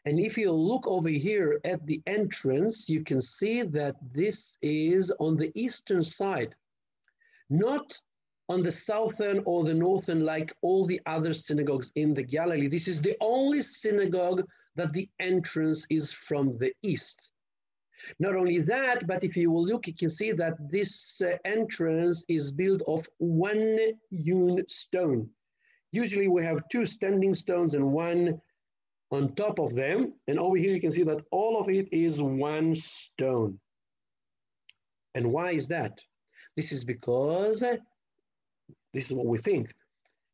And if you look over here at the entrance, you can see that this is on the eastern side, not on the southern or the northern like all the other synagogues in the Galilee. This is the only synagogue that the entrance is from the east. Not only that, but if you will look, you can see that this entrance is built of one hewn stone. Usually we have two standing stones and one on top of them. And over here you can see that all of it is one stone. And why is that? This is because, this is what we think.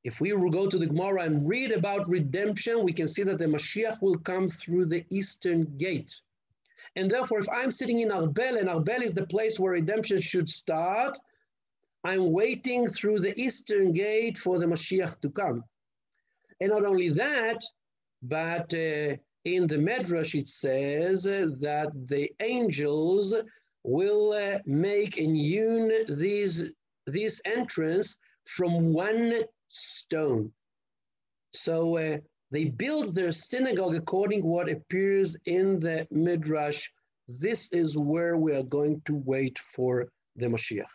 If we will go to the Gemara and read about redemption, we can see that the Mashiach will come through the eastern gate. And therefore, if I'm sitting in Arbel, and Arbel is the place where redemption should start, I'm waiting through the eastern gate for the Mashiach to come. And not only that, but in the Medrash it says that the angels will make and hewn this entrance from one stone. So they built their synagogue according to what appears in the Midrash. This is where we are going to wait for the Mashiach.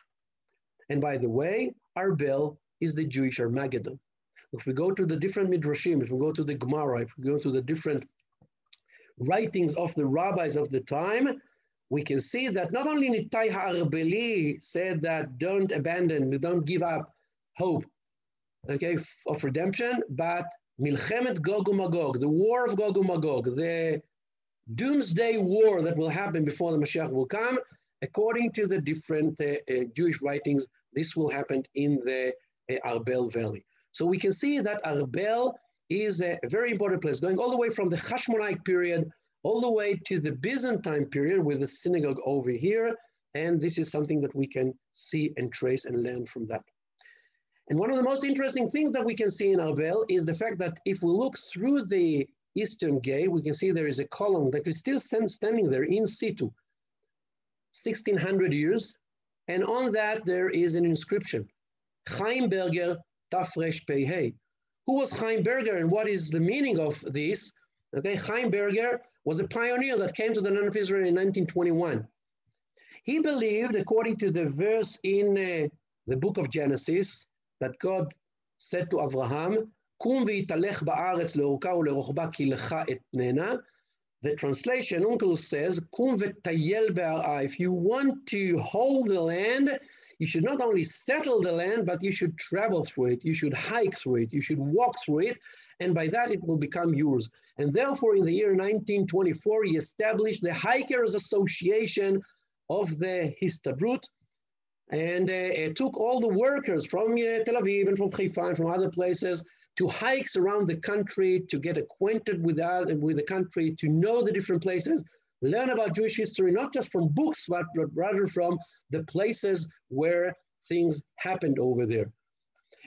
And by the way, Arbel is the Jewish Armageddon. If we go to the different Midrashim, if we go to the Gemara, if we go to the different writings of the rabbis of the time, we can see that not only Nitai HaArbeli said that don't abandon, don't give up hope, okay, of redemption, but Milchemet Gog uMagog, the war of Gog uMagog, the doomsday war that will happen before the Mashiach will come, according to the different Jewish writings, this will happen in the Arbel Valley. So we can see that Arbel is a very important place, going all the way from the Hashmonite period, all the way to the Byzantine period with the synagogue over here. And this is something that we can see and trace and learn from that. And one of the most interesting things that we can see in Arbel is the fact that if we look through the eastern gate, we can see there is a column that is still standing there in situ, 1600 years. And on that, there is an inscription, Heinberger Tafresh Pei. Who was Heinberger and what is the meaning of this? Okay, Heinberger was a pioneer that came to the land of Israel in 1921. He believed, according to the verse in the book of Genesis, that God said to Abraham, Kum v'yitalech ba'aretz le'orka u'le'rochba ki lecha etnena. The translation, Uncle says, Kum v'tayel be'ara. If you want to hold the land, you should not only settle the land, but you should travel through it. You should hike through it. You should walk through it. And by that, it will become yours. And therefore, in the year 1924, he established the Hikers Association of the Histadrut, and took all the workers from Tel Aviv and from Haifa and from other places to hikes around the country, to get acquainted with the country, to know the different places, learn about Jewish history, not just from books, but rather from the places where things happened over there.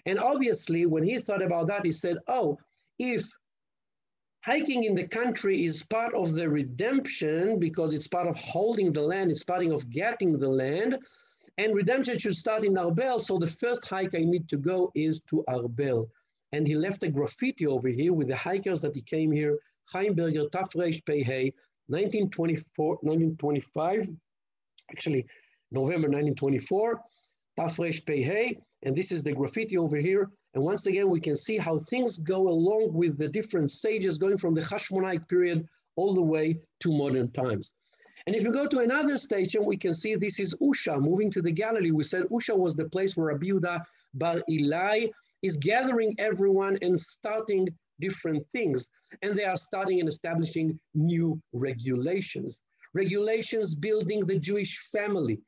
And obviously, when he thought about that, he said, oh, if hiking in the country is part of the redemption, because it's part of holding the land, it's part of getting the land, and redemption should start in Arbel, so the first hike I need to go is to Arbel. And he left a graffiti over here with the hikers that he came here, Heinberger Tafresh Pei, 1925, actually November 1924, Tafresh Pei, and this is the graffiti over here. And once again, we can see how things go along with the different sages going from the Hashmonite period all the way to modern times. And if you go to another station, we can see this is Usha, moving to the Galilee. We said Usha was the place where Rabbi Yehuda Bar Ilai is gathering everyone and starting different things. And they are starting and establishing new regulations. Regulations building the Jewish family.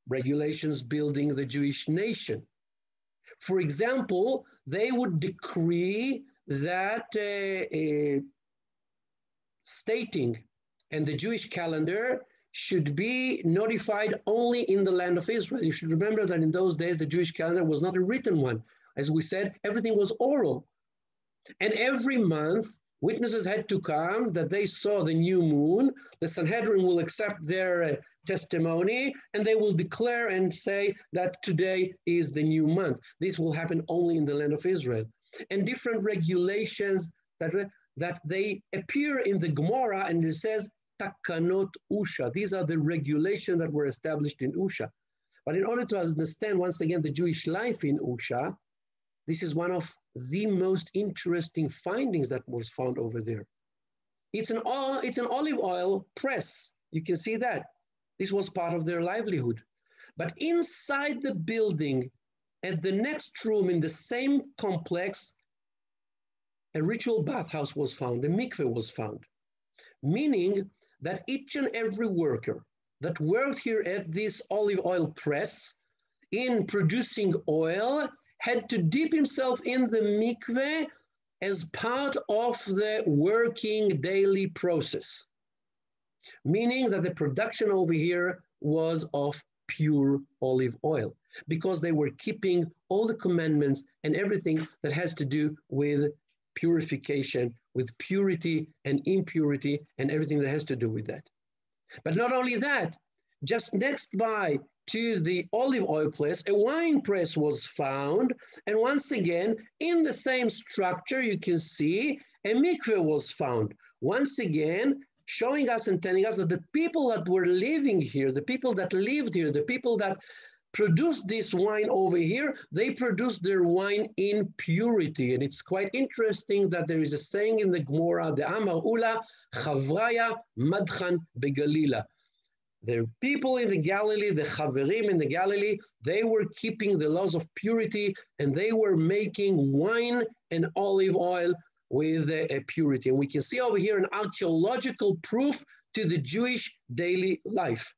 Regulations building the Jewish nation. For example, they would decree that stating and the Jewish calendar should be notified only in the land of Israel. You should remember that in those days, the Jewish calendar was not a written one. As we said, everything was oral. And every month, Witnesses had to come that they saw the new moon. The Sanhedrin will accept their testimony, and they will declare and say that today is the new month. This will happen only in the land of Israel. And different regulations that they appear in the Gemara, and it says, Takanot Usha. These are the regulations that were established in Usha. But in order to understand, once again, the Jewish life in Usha, this is one of the most interesting findings that was found over there. It's an olive oil press. You can see that. This was part of their livelihood. But inside the building, at the next room in the same complex, a ritual bathhouse was found, a mikveh was found, meaning that each and every worker that worked here at this olive oil press in producing oil had to dip himself in the mikveh as part of the working daily process, meaning that the production over here was of pure olive oil, because they were keeping all the commandments and everything that has to do with purification, with purity and impurity, and everything that has to do with that. But not only that, just next by to the olive oil press, a wine press was found. And once again, in the same structure, you can see a mikveh was found. Once again, showing us and telling us that the people that were living here, the people that lived here, the people that produced this wine over here, they produced their wine in purity. And it's quite interesting that there is a saying in the Gemara, the Amar Ula, Chavraya Madchan Begalila. The people in the Galilee, the Chaverim in the Galilee, they were keeping the laws of purity, and they were making wine and olive oil with purity. And we can see over here an archaeological proof to the Jewish daily life.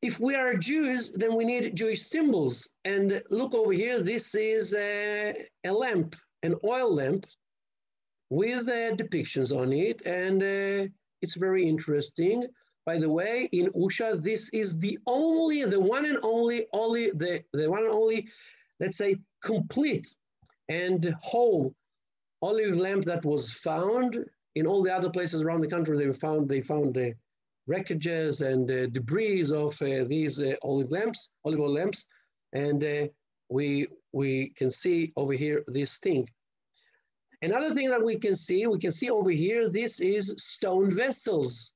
If we are Jews, then we need Jewish symbols. And look over here, this is a lamp, an oil lamp with depictions on it. And it's very interesting. By the way, in Usha, this is the one and only, let's say, complete and whole olive lamp that was found. In all the other places around the country, they found the wreckages and debris of these olive oil lamps, and we can see over here this thing. Another thing that we can see over here, this is stone vessels.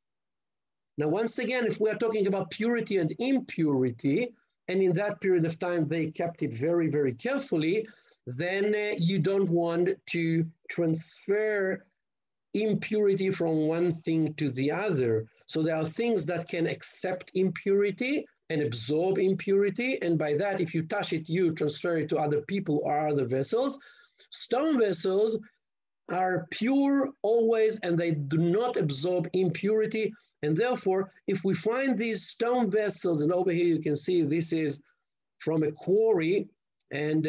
Now, once again, if we are talking about purity and impurity, and in that period of time, they kept it very, very carefully, then you don't want to transfer impurity from one thing to the other. So there are things that can accept impurity and absorb impurity. And by that, if you touch it, you transfer it to other people or other vessels. Stone vessels are pure always, and they do not absorb impurity. And therefore, if we find these stone vessels, and over here you can see this is from a quarry, and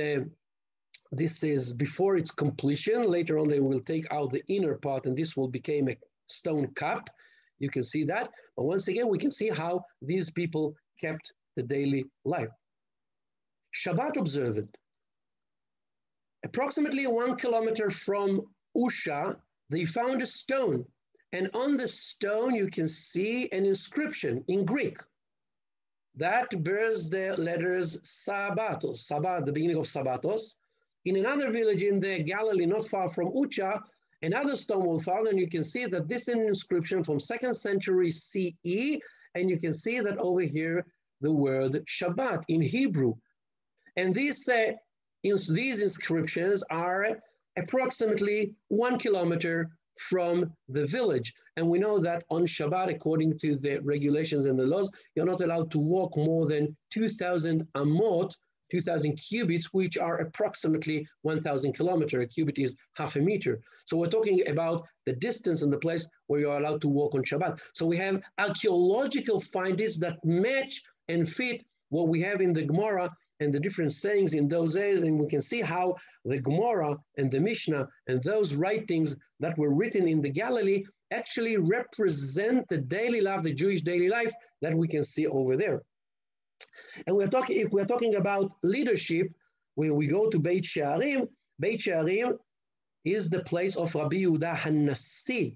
this is before its completion. Later on, they will take out the inner part, and this will become a stone cup. You can see that. But once again, we can see how these people kept the daily life. Shabbat observant. Approximately 1 kilometer from Usha, they found a stone. And on the stone, you can see an inscription in Greek that bears the letters Sabatos, Sabbat, the beginning of Sabatos. In another village in the Galilee, not far from Usha, another stone was found, and you can see that this is an inscription from 2nd century CE, and you can see that over here, the word Shabbat in Hebrew. And these inscriptions are approximately 1 kilometer from the village. And we know that on Shabbat, according to the regulations and the laws, you're not allowed to walk more than 2,000 amot, 2,000 cubits, which are approximately 1,000 kilometers. A cubit is half a meter. So we're talking about the distance and the place where you're allowed to walk on Shabbat. So we have archaeological findings that match and fit what we have in the Gemara and the different sayings in those days. And we can see how the Gemara and the Mishnah and those writings that were written in the Galilee actually represent the daily life, the Jewish daily life that we can see over there. And if we're talking about leadership, when we go to Beit She'arim is the place of Rabbi Yehuda HaNasi.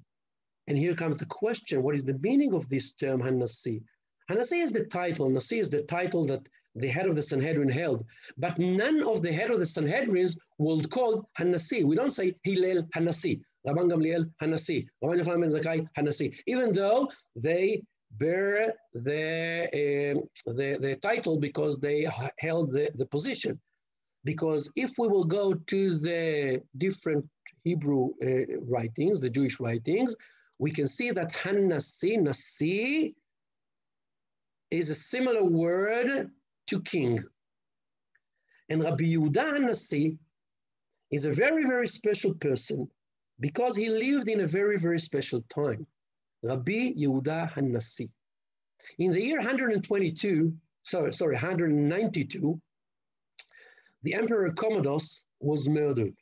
And here comes the question, what is the meaning of this term HaNasi? HaNasi is the title. Nasi is the title that the head of the Sanhedrin held. But none of the head of the Sanhedrins were called HaNasi. We don't say Hillel HaNasi, Rabban Gamliel HaNasi, Rabban Yochanan ben Zakkai HaNasi, even though they bear the title because they held the position. Because if we will go to the different Hebrew writings, the Jewish writings, we can see that HaNasi, Nasi, is a similar word to king. And Rabbi Yehuda HaNasi is a very, very special person because he lived in a very, very special time. Rabbi Yehuda HaNasi. In the year 192, 192, the Emperor Commodus was murdered.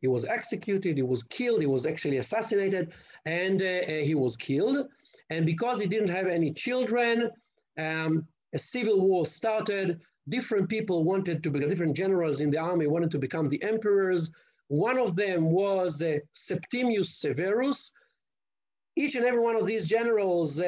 He was executed, he was killed, he was actually assassinated, and he was killed. And because he didn't have any children, a civil war started. Different people wanted to become, different generals in the army wanted to become the emperors. One of them was Septimius Severus. Each and every one of these generals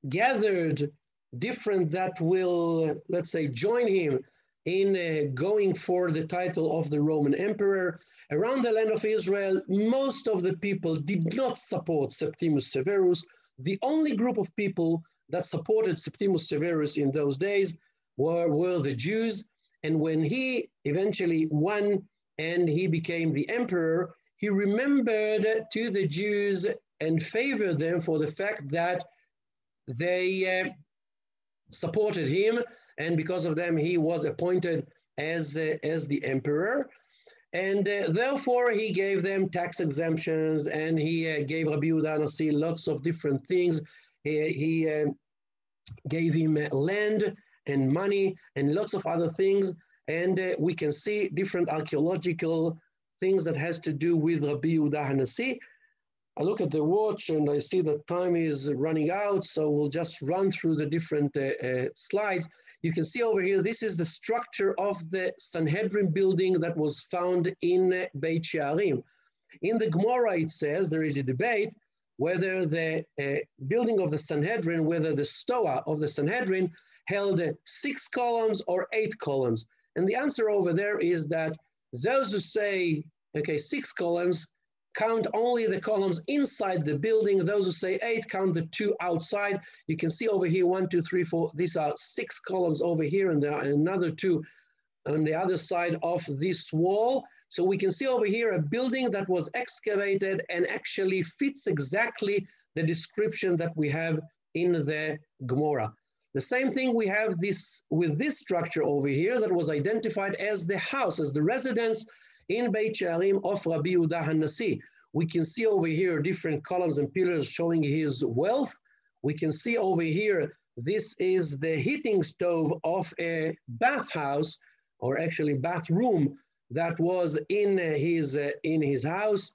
gathered different that will, let's say, join him in going for the title of the Roman emperor. Around the land of Israel, most of the people did not support Septimius Severus. The only group of people that supported Septimius Severus in those days were the Jews. And when he eventually won and he became the emperor, he remembered to the Jews and favored them for the fact that they supported him, and because of them, he was appointed as the emperor. And therefore, he gave them tax exemptions, and he gave Rabbi Yehuda HaNasi lots of different things. He gave him land and money and lots of other things. And we can see different archaeological things that has to do with Rabbi Yehuda HaNasi. I look at the watch and I see that time is running out, so we'll just run through the different slides. You can see over here, this is the structure of the Sanhedrin building that was found in Beit She'arim. In the Gemara, it says, there is a debate whether the building of the Sanhedrin, whether the Stoa of the Sanhedrin held 6 columns or 8 columns. And the answer over there is that those who say, okay, 6 columns, count only the columns inside the building. Those who say 8 count the 2 outside. You can see over here, 1, 2, 3, 4. These are 6 columns over here, and there are another 2 on the other side of this wall. So we can see over here a building that was excavated and actually fits exactly the description that we have in the Gemara. The same thing we have with this structure over here that was identified as the house, as the residence in Beit She'arim of Rabbi Yehuda HaNasi. We can see over here different columns and pillars showing his wealth. We can see over here, this is the heating stove of a bathhouse, or actually bathroom, that was in his house.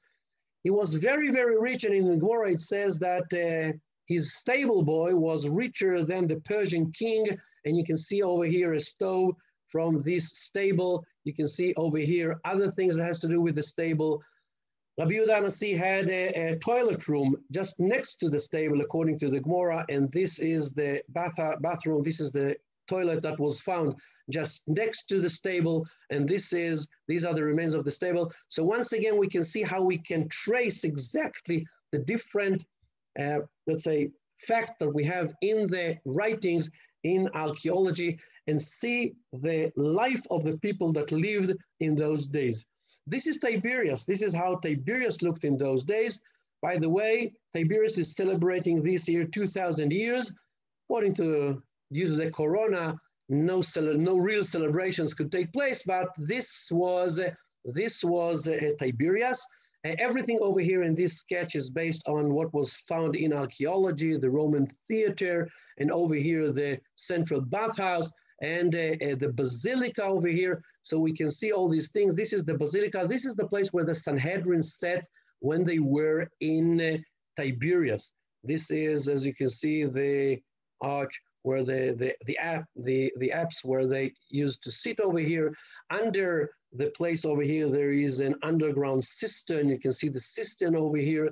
He was very, very rich, and in the Gemara it says that his stable boy was richer than the Persian king, and you can see over here a stove from this stable. You can see over here other things that has to do with the stable. Rabbi Yehuda HaNasi had a toilet room just next to the stable, according to the Gemara, and this is the bathroom. This is the toilet that was found just next to the stable, and these are the remains of the stable. So once again, we can see how we can trace exactly the different, let's say, facts that we have in the writings in archaeology, and see the life of the people that lived in those days. This is Tiberius. This is how Tiberius looked in those days. By the way, Tiberius is celebrating this year 2,000 years. According to, due to the corona, no real celebrations could take place, but this was Tiberius. Everything over here in this sketch is based on what was found in archaeology, the Roman theater, and over here the central bathhouse, and the basilica over here. So we can see all these things. This is the basilica. This is the place where the Sanhedrin sat when they were in Tiberias. This is, as you can see, the arch where the apps where they used to sit over here. Under the place over here, there is an underground cistern. You can see the cistern over here.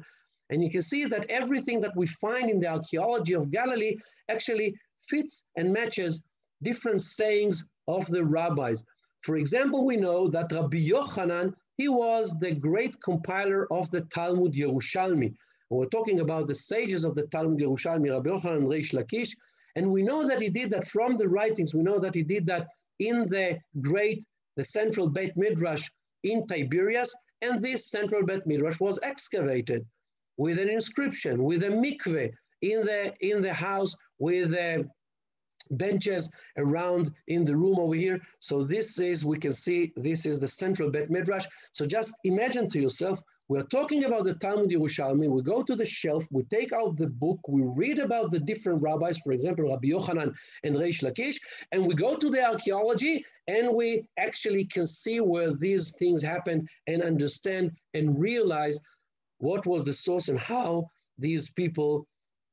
And you can see that everything that we find in the archaeology of Galilee actually fits and matches different sayings of the rabbis. For example, we know that Rabbi Yochanan, he was the great compiler of the Talmud Yerushalmi. And we're talking about the sages of the Talmud Yerushalmi, Rabbi Yochanan and Reish Lakish. And we know that he did that from the writings. We know that he did that in the central Beit Midrash in Tiberias. And this central Beit Midrash was excavated with an inscription, with a mikveh in the house, with benches around in the room over here. So this is, we can see, this is the central Beit Midrash. So just imagine to yourself, we're talking about the Talmud Yerushalmi, we go to the shelf, we take out the book, we read about the different rabbis, for example, Rabbi Yochanan and Reish Lakish, and we go to the archaeology, and we actually can see where these things happen and understand and realize what was the source and how these people,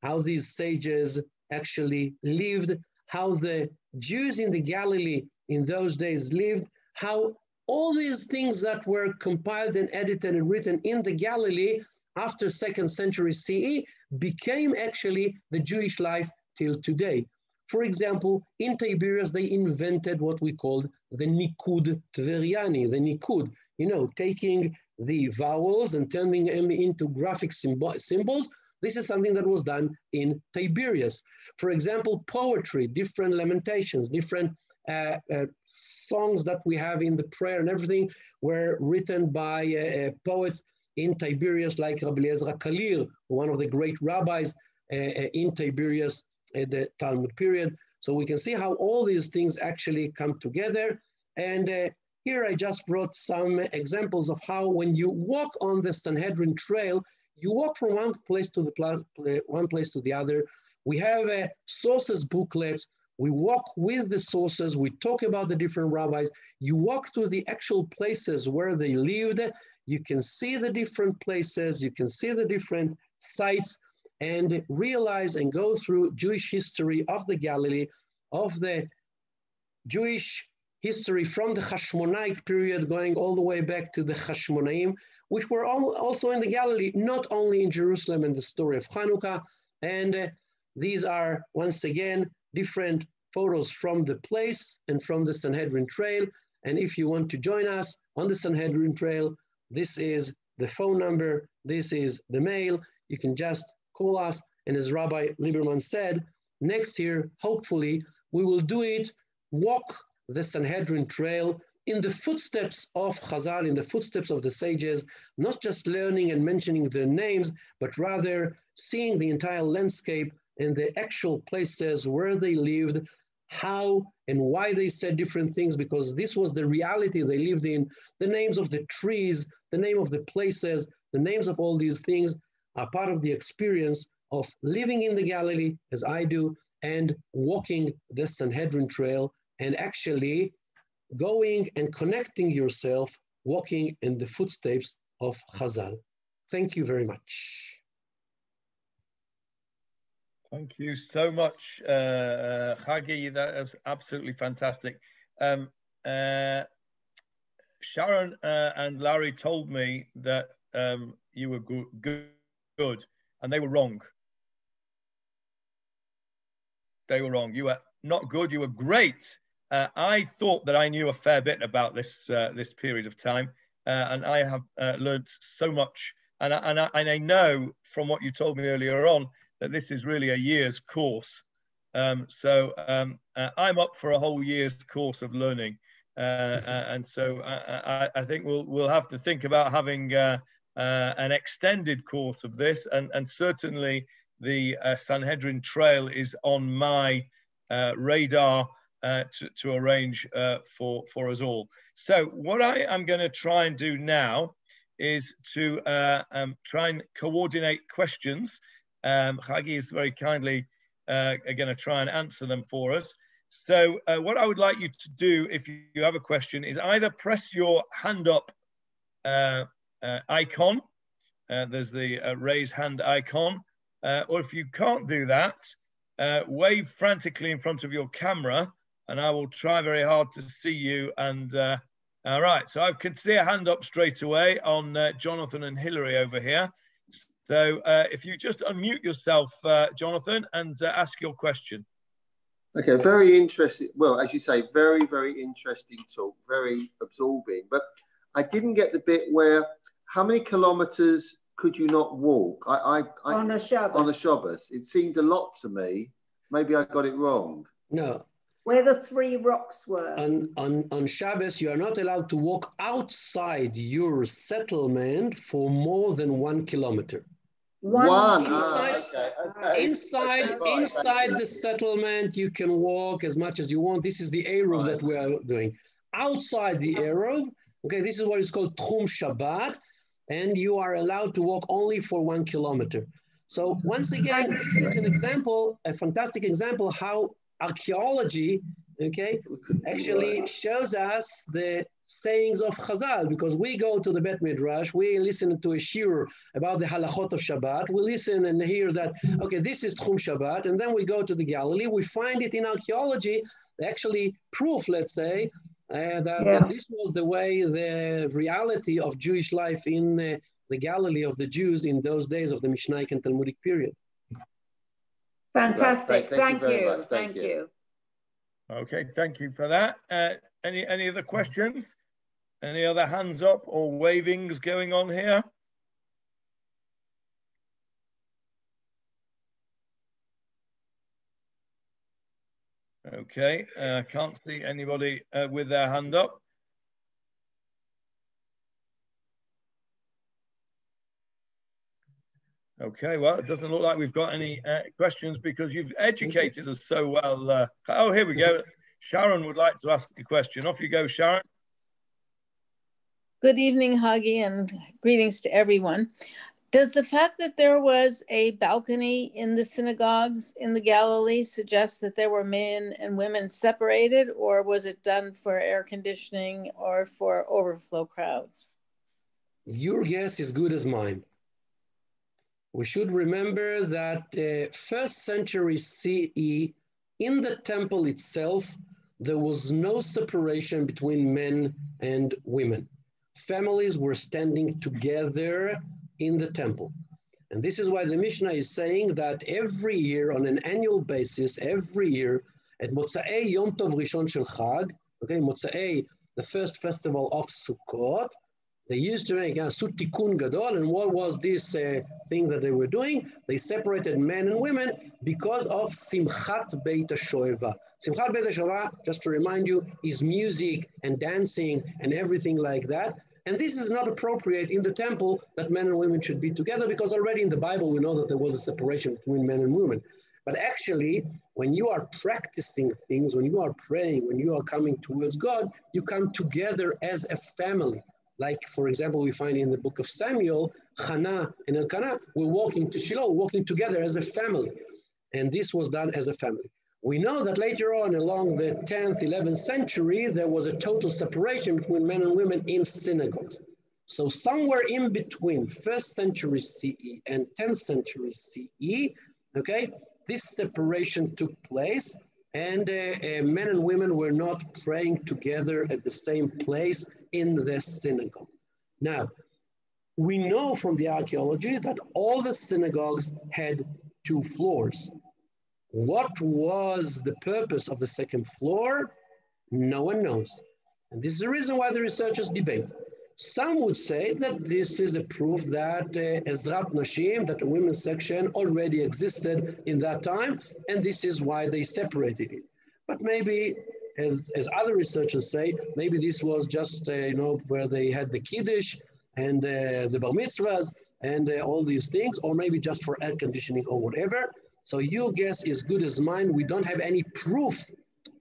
how these sages actually lived, how the Jews in the Galilee in those days lived, how all these things that were compiled and edited and written in the Galilee after 2nd century CE became actually the Jewish life till today. For example, in Tiberias, they invented what we called the Nikud Tveriani, the Nikud, taking the vowels and turning them into graphic symbols. This is something that was done in Tiberias. For example, poetry, different lamentations, different songs that we have in the prayer and everything were written by poets in Tiberias, like Rabbi Ezra Kalir, one of the great rabbis in Tiberias at the Talmud period. So we can see how all these things actually come together. And here I just brought some examples of how when you walk on the Sanhedrin Trail, you walk from one place to the other. We have sources booklets. We walk with the sources. We talk about the different rabbis. You walk through the actual places where they lived. You can see the different places. You can see the different sites and realize and go through Jewish history of the Galilee, of the Jewish history from the Hashmonite period going all the way back to the Hashmonaim, which were also in the Galilee, not only in Jerusalem and the story of Hanukkah. And these are, once again, different photos from the place and from the Sanhedrin Trail. And if you want to join us on the Sanhedrin Trail, this is the phone number, this is the mail. You can just call us. And as Rabbi Lieberman said, next year, hopefully, we will do it, walk the Sanhedrin Trail in the footsteps of Chazal, in the footsteps of the sages, not just learning and mentioning their names, but rather seeing the entire landscape and the actual places where they lived, how and why they said different things, because this was the reality they lived in. The names of the trees, the name of the places, the names of all these things are part of the experience of living in the Galilee, as I do, and walking the Sanhedrin Trail and actually going and connecting yourself, walking in the footsteps of Chazal. Thank you very much. Thank you so much, Hagi. That was absolutely fantastic. Sharon and Larry told me that you were good, and they were wrong. They were wrong. You were not good. You were great. I thought that I knew a fair bit about this this period of time, and I have learned so much. And I know from what you told me earlier on that this is really a year's course. So I'm up for a whole year's course of learning, and so I think we'll have to think about having an extended course of this, and certainly the Sanhedrin Trail is on my radar to arrange for us all. So what I am going to try and do now is to try and coordinate questions. Hagi is very kindly going to try and answer them for us. So what I would like you to do, if you have a question, is either press your hand up icon. There's the raise hand icon. Or if you can't do that, wave frantically in front of your camera, and I will try very hard to see you. And all right, so I can see a hand up straight away on Jonathan and Hillary over here. So if you just unmute yourself, Jonathan, and ask your question. Okay, very interesting. Well, as you say, very, very interesting talk, very absorbing. But I didn't get the bit where, how many kilometers could you not walk? On a Shabbos. On a Shabbos. It seemed a lot to me. Maybe I got it wrong. No. Where the 3 rocks were. On Shabbos, you are not allowed to walk outside your settlement for more than 1 kilometer. Inside the settlement, you can walk as much as you want. This is the Eruv that we are doing. Outside the Eruv, okay, this is what is called Tchum Shabbat, and you are allowed to walk only for 1 kilometer. So once again, this is an example, a fantastic example how archaeology, okay, actually shows us the sayings of Chazal, because we go to the Bet Midrash, we listen to a shiur about the halachot of Shabbat, we listen and hear that, okay, this is Tchum Shabbat, and then we go to the Galilee, we find it in archaeology, actually proof, let's say, that this was the way, the reality of Jewish life in the Galilee of the Jews in those days of the Mishnaic and Talmudic period. Fantastic, thank you. Okay, thank you for that. Any other questions? Any other hands up or wavings going on here? Okay, can't see anybody with their hand up. Okay, well, it doesn't look like we've got any questions because you've educated us so well. Oh, here we go. Sharon would like to ask a question. Off you go, Sharon. Good evening, Hagi, and greetings to everyone. Does the fact that there was a balcony in the synagogues in the Galilee suggest that there were men and women separated, or was it done for air conditioning or for overflow crowds? Your guess is good as mine. We should remember that 1st century CE, in the temple itself, there was no separation between men and women. Families were standing together in the temple. And this is why the Mishnah is saying that every year, on an annual basis, every year, at Motza'ei Yom Tov Rishon Shel Chag, okay, Motza'ei, the first festival of Sukkot, they used to make a Tikun Gadol, and what was this thing that they were doing? They separated men and women because of Simchat Beit HaShoeva. Simchat Beit HaShoeva, just to remind you, is music and dancing and everything like that. And this is not appropriate in the temple that men and women should be together, because already in the Bible we know that there was a separation between men and women. But actually, when you are practicing things, when you are praying, when you are coming towards God, you come together as a family. Like, for example, we find in the book of Samuel, Hannah and Elkanah were walking to Shiloh, walking together as a family. And this was done as a family. We know that later on, along the 10th, 11th century, there was a total separation between men and women in synagogues. So somewhere in between 1st century CE and 10th century CE, okay, this separation took place, and men and women were not praying together at the same place in the synagogue. Now, we know from the archaeology that all the synagogues had 2 floors. What was the purpose of the 2nd floor? No one knows. And this is the reason why the researchers debate. Some would say that this is a proof that Ezrat Nashim, that the women's section already existed in that time, and this is why they separated it. But maybe, as other researchers say, maybe this was just, where they had the Kiddush and the Bar Mitzvahs and all these things, or maybe just for air conditioning or whatever. So your guess is good as mine. We don't have any proof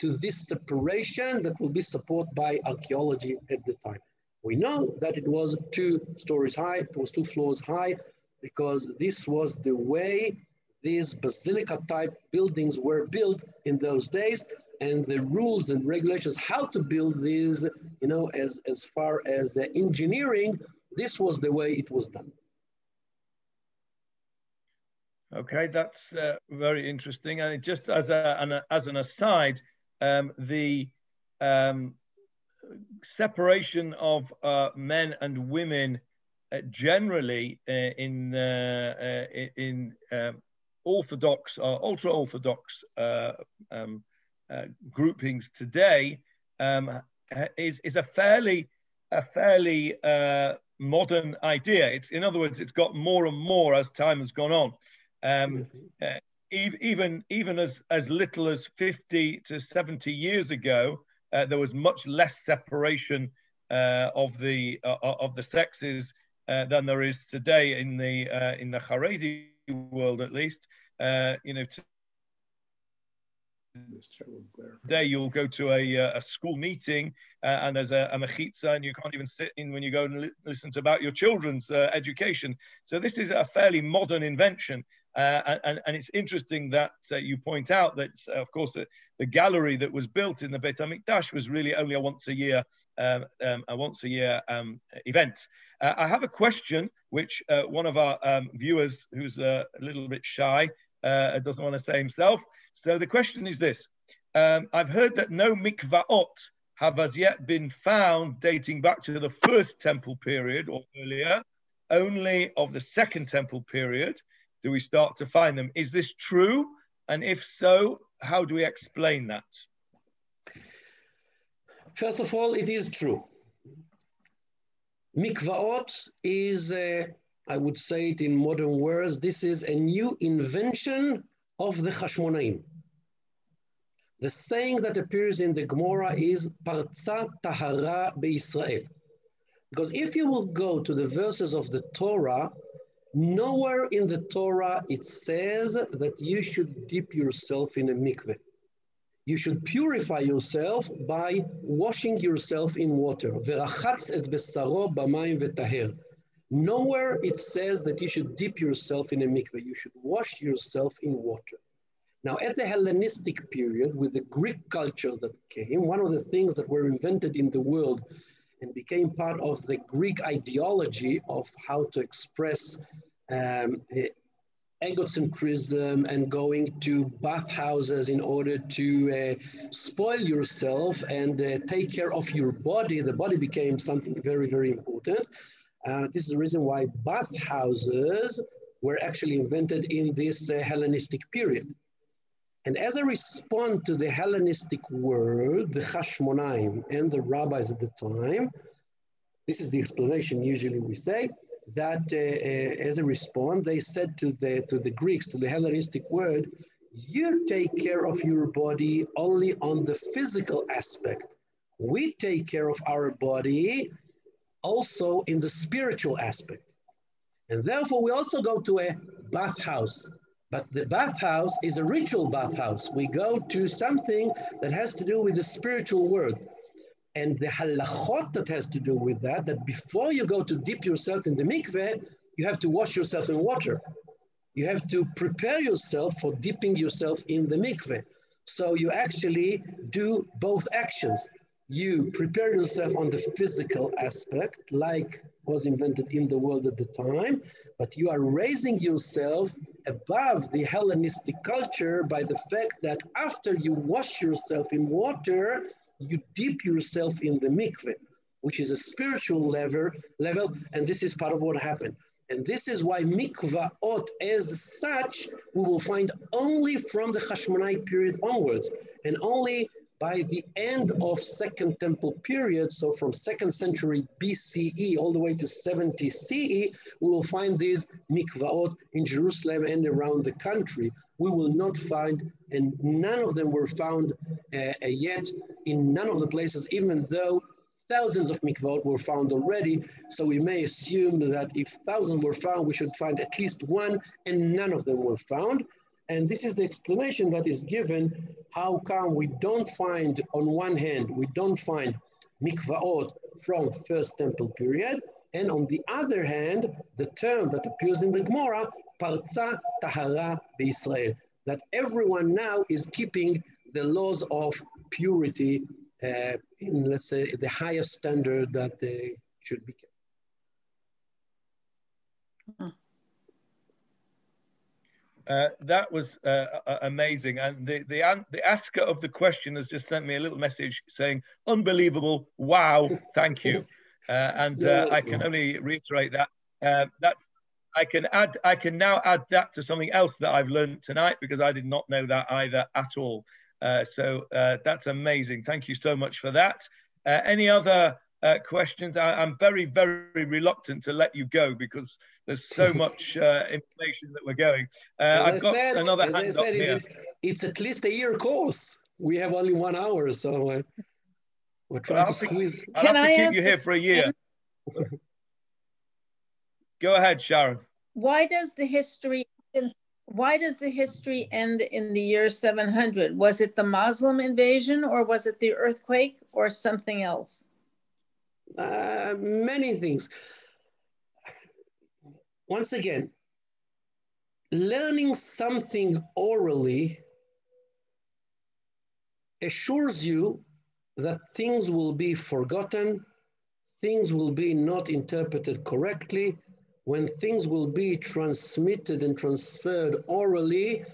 to this separation that will be supported by archaeology at the time. We know that it was 2 stories high, it was 2 floors high, because this was the way these basilica-type buildings were built in those days, and the rules and regulations how to build these, as far as engineering, this was the way it was done. Okay, that's very interesting. And just as an aside, the separation of men and women generally in Orthodox or ultra-Orthodox groupings today is a fairly modern idea. In other words, it's got more and more as time has gone on. Even as little as 50 to 70 years ago, there was much less separation of the sexes than there is today in the Haredi world, at least. Today you'll go to a school meeting and there's a mechitza, and you can't even sit in when you go and listen to about your children's education. So this is a fairly modern invention. And it's interesting that you point out that, of course, the gallery that was built in the Beit HaMikdash was really only a once a year event. I have a question which one of our viewers, who's a little bit shy, doesn't want to say himself. So the question is this: I've heard that no mikvaot have as yet been found dating back to the first temple period or earlier. Only of the second temple period do we start to find them. Is this true? And if so, how do we explain that? First of all, it is true. Mikvaot is, I would say it in modern words, this is a new invention of the Hashmonaim. The saying that appears in the Gemara is Parza Tahara Be'Israel. Because if you will go to the verses of the Torah, nowhere in the Torah it says that you should dip yourself in a mikveh. You should purify yourself by washing yourself in water. Verachatz et besaro b'mayim v'taher. Nowhere it says that you should dip yourself in a mikveh. You should wash yourself in water. Now, at the Hellenistic period, with the Greek culture that came, one of the things that were invented in the world and became part of the Greek ideology of how to express egocentrism and going to bathhouses in order to spoil yourself and take care of your body. The body became something very, very important. This is the reason why bathhouses were actually invented in this Hellenistic period. And as a response to the Hellenistic world, the Hashmonaim and the rabbis at the time, this is the explanation usually we say, that as a response, they said to the Greeks, to the Hellenistic world, you take care of your body only on the physical aspect. We take care of our body also in the spiritual aspect. And therefore, we also go to a bathhouse. But the bathhouse is a ritual bathhouse. We go to something that has to do with the spiritual world. And the halachot that has to do with that, that before you go to dip yourself in the mikveh, you have to wash yourself in water. You have to prepare yourself for dipping yourself in the mikveh. So you actually do both actions. You prepare yourself on the physical aspect, like was invented in the world at the time, but you are raising yourself above the Hellenistic culture by the fact that after you wash yourself in water, you dip yourself in the mikveh, which is a spiritual level, and this is part of what happened. And this is why mikvaot as such, we will find only from the Hashmonite period onwards, and only by the end of Second Temple period, so from 2nd century BCE all the way to 70 CE, we will find these mikvaot in Jerusalem and around the country. We will not find, and none of them were found yet in none of the places, even though thousands of mikvaot were found already. So we may assume that if thousands were found, we should find at least one, and none of them were found. And this is the explanation that is given, how come we don't find, on one hand, we don't find mikvaot from First Temple period, and on the other hand, the term that appears in the Gemara, Parza Tahara Be'Israel, that everyone now is keeping the laws of purity in, let's say, the highest standard that they should be kept. That was amazing. And the asker of the question has just sent me a little message saying, unbelievable, wow, thank you. I can only reiterate that. I can now add that to something else that I've learned tonight, because I did not know that either at all. So that's amazing. Thank you so much for that. Any other questions? I'm very, very reluctant to let you go because there's so much information that we're going. I've got another hand up here. It's at least a year course. We have only 1 hour, so we're trying to squeeze. I'll have to keep you here for a year. Go ahead, Sharon. Why does the history end in the year 700? Was it the Muslim invasion, or was it the earthquake, or something else? Many things. Once again, learning something orally assures you that things will be forgotten, things will be not interpreted correctly. When things will be transmitted and transferred orally,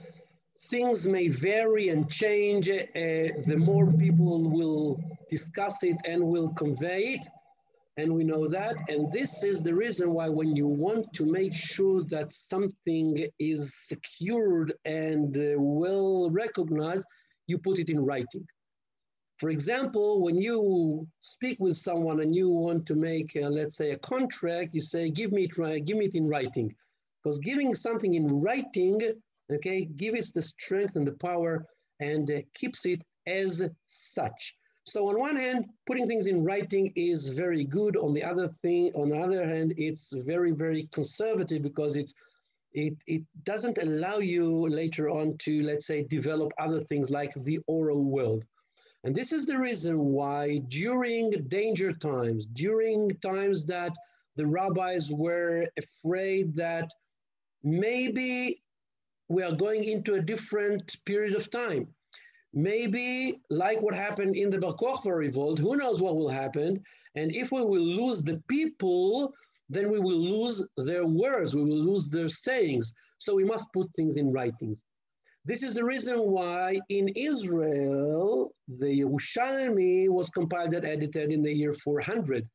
things may vary and change. The more people will discuss it and will convey it, and we know that. And this is the reason why when you want to make sure that something is secured and well recognized, you put it in writing. For example, when you speak with someone and you want to make, let's say, a contract, you say, give me it in writing. Because giving something in writing, okay, gives it the strength and the power and keeps it as such. So on one hand, putting things in writing is very good. On the other hand, it's very, very conservative because it doesn't allow you later on to, let's say, develop other things like the oral world. And this is the reason why during danger times, during times that the rabbis were afraid that maybe we are going into a different period of time, maybe like what happened in the Bar Kokhba revolt, who knows what will happen. And if we will lose the people, then we will lose their words, we will lose their sayings. So we must put things in writings. This is the reason why in Israel, the Yerushalmi was compiled and edited in the year 400,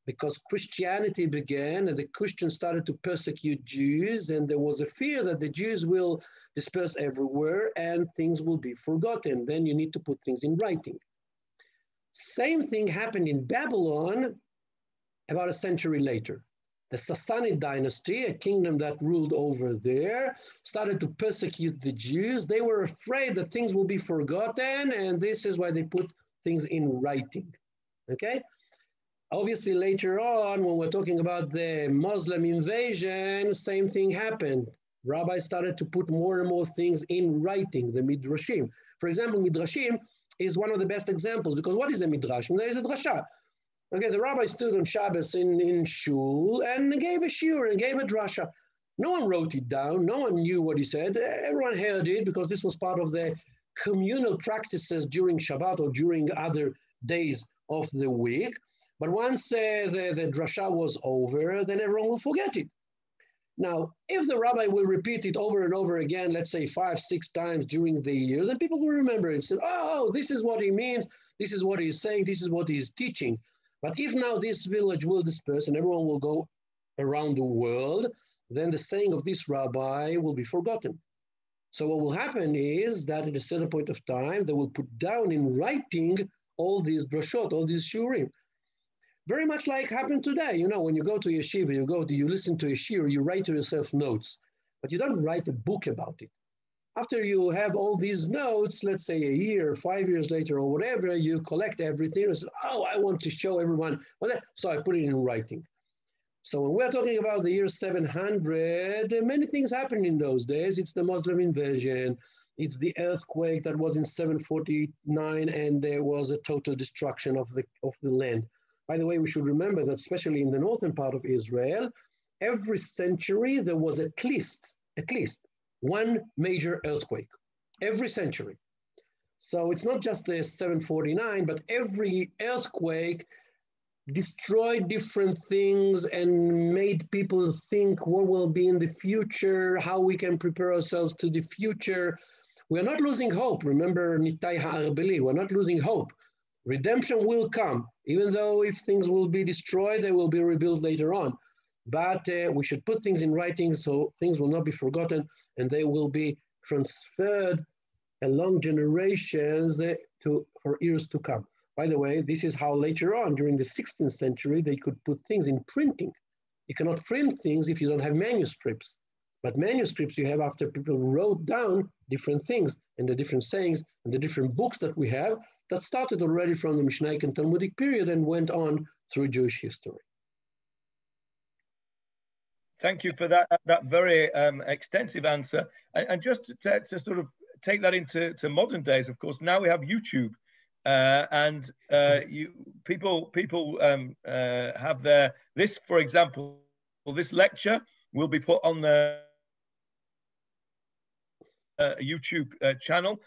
because Christianity began and the Christians started to persecute Jews, and there was a fear that the Jews will disperse everywhere and things will be forgotten. Then you need to put things in writing. Same thing happened in Babylon about a century later. The Sassanid dynasty, a kingdom that ruled over there, started to persecute the Jews. They were afraid that things will be forgotten, and this is why they put things in writing, okay? Obviously, later on, when we're talking about the Muslim invasion, same thing happened. Rabbis started to put more and more things in writing, the Midrashim. For example, Midrashim is one of the best examples, because what is a Midrash? There is a drasha. Okay, the rabbi stood on Shabbos in shul and gave a shiur and gave a drasha. No one wrote it down. No one knew what he said. Everyone heard it because this was part of the communal practices during Shabbat or during other days of the week. But once the drasha was over, then everyone will forget it. Now, if the rabbi will repeat it over and over again, let's say 5, 6 times during the year, then people will remember it and say, oh, this is what he means. This is what he's saying. This is what he's teaching. But if now this village will disperse and everyone will go around the world, then the saying of this rabbi will be forgotten. So what will happen is that at a certain point of time, they will put down in writing all these drashot, all these shurim. Very much like happened today. You know, when you go to yeshiva, you listen to a shiur, you write to yourself notes, but you don't write a book about it. After you have all these notes, let's say a year, 5 years later or whatever, you collect everything and say, oh, I want to show everyone. So I put it in writing. So when we're talking about the year 700, many things happened in those days. It's the Muslim invasion. It's the earthquake that was in 749, and there was a total destruction of the land. By the way, we should remember that especially in the northern part of Israel, every century there was at least one major earthquake, every century. So it's not just the 749, but every earthquake destroyed different things and made people think what will be in the future, how we can prepare ourselves to the future. We're not losing hope. Remember Nitai Ha'arbeli, we're not losing hope. Redemption will come, even though if things will be destroyed, they will be rebuilt later on. But we should put things in writing so things will not be forgotten and they will be transferred along generations for years to come. By the way, this is how later on, during the 16th century, they could put things in printing. You cannot print things if you don't have manuscripts. But manuscripts you have after people wrote down different things and the different sayings and the different books that we have that started already from the Mishnaic and Talmudic period and went on through Jewish history. Thank you for that very extensive answer. And just to sort of take that into modern days, of course, now we have YouTube, and people have this, for example, this lecture will be put on the YouTube channel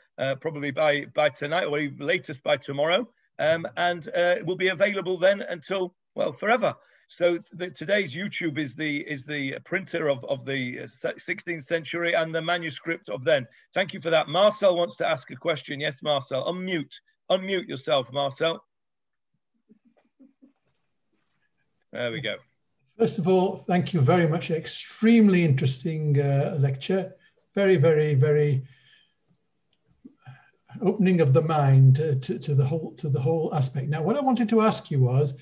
probably by tonight or latest by tomorrow, and it will be available then until, well, forever. So today's YouTube is the printer of the 16th century and the manuscript of then. Thank you for that. Marcel wants to ask a question. Yes, Marcel. Unmute yourself, Marcel. There we go. First of all, thank you very much. Extremely interesting lecture. Very, very, very opening of the mind to the whole aspect. Now, what I wanted to ask you was,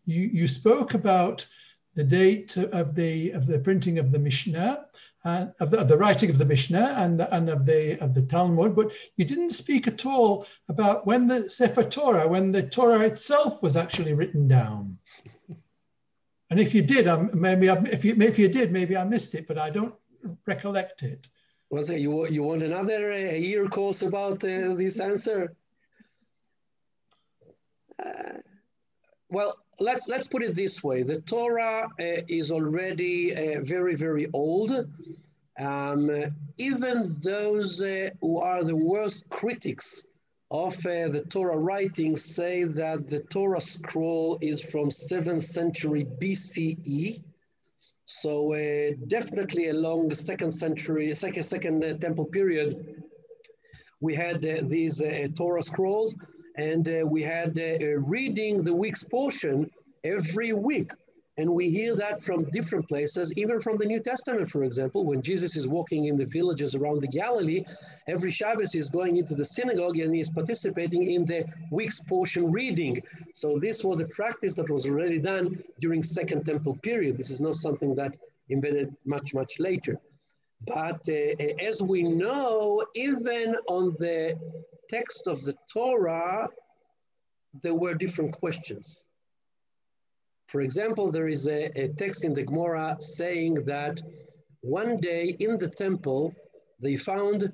you spoke about the date of the printing of the Mishnah, and of the writing of the Mishnah and of the Talmud, but you didn't speak at all about when the Sefer Torah, when the Torah itself was actually written down. And if you did, if you did, maybe I missed it, but I don't recollect it. Was it you want another year course about this answer? Well, let's put it this way. The Torah is already very, very old. Even those who are the worst critics of the Torah writings say that the Torah Scroll is from 7th century BCE. So definitely along the second temple period, we had these Torah Scrolls, and we had reading the week's portion every week. And we hear that from different places, even from the New Testament, for example, when Jesus is walking in the villages around the Galilee, every Shabbos he's going into the synagogue and he's participating in the week's portion reading. So this was a practice that was already done during Second Temple period. This is not something that invented much, much later. But as we know, even on the text of the Torah, there were different questions. For example, there is a text in the Gemara saying that one day in the temple, they found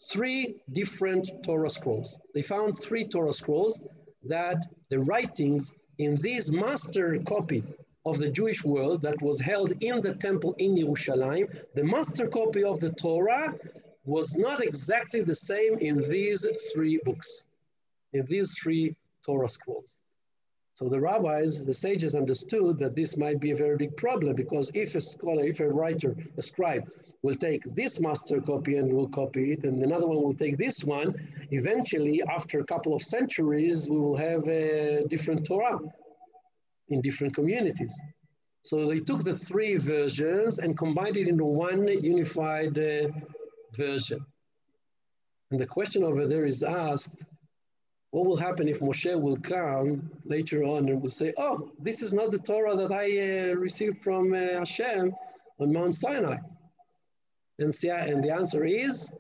3 different Torah scrolls. They found 3 Torah scrolls that the writings in this master copy of the Jewish world that was held in the temple in Yerushalayim, the master copy of the Torah was not exactly the same in these 3 books, in these 3 Torah scrolls. So the rabbis, the sages understood that this might be a very big problem, because if a scholar, if a writer, a scribe will take this master copy and will copy it, and another one will take this one, eventually after a couple of centuries, we will have a different Torah in different communities. So they took the 3 versions and combined it into one unified version. And the question over there is asked, what will happen if Moshe will come later on and will say, oh, this is not the Torah that I received from Hashem on Mount Sinai? And the answer is,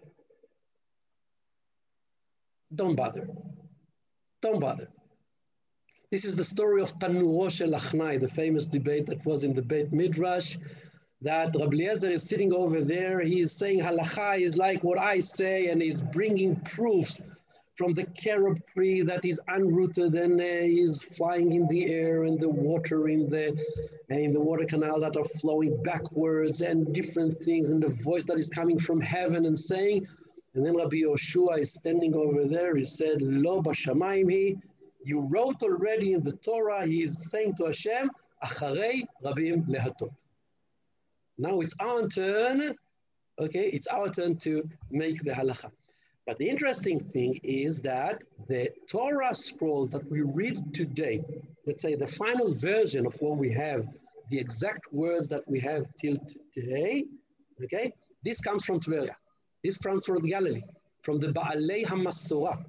don't bother. Don't bother. This is the story of Tanuro Shel Achnai, the famous debate that was in the Beit Midrash, that Rabbi Eliezer is sitting over there. He is saying halacha is like what I say, and he's bringing proofs from the carob tree that is unrooted and is flying in the air, and the water in the water canal that are flowing backwards, and different things, and the voice that is coming from heaven and saying, and then Rabbi Yoshua is standing over there. He said, Lo b'shamayim hi, You wrote already in the Torah, he is saying to Hashem, Acharei Rabim Lehatot. Now it's our turn, okay, it's our turn to make the halacha. But the interesting thing is that the Torah scrolls that we read today, let's say the final version of what we have, the exact words that we have till today, okay, this comes from Tveria. This comes from Galilee, from the Baalei HaMasorah.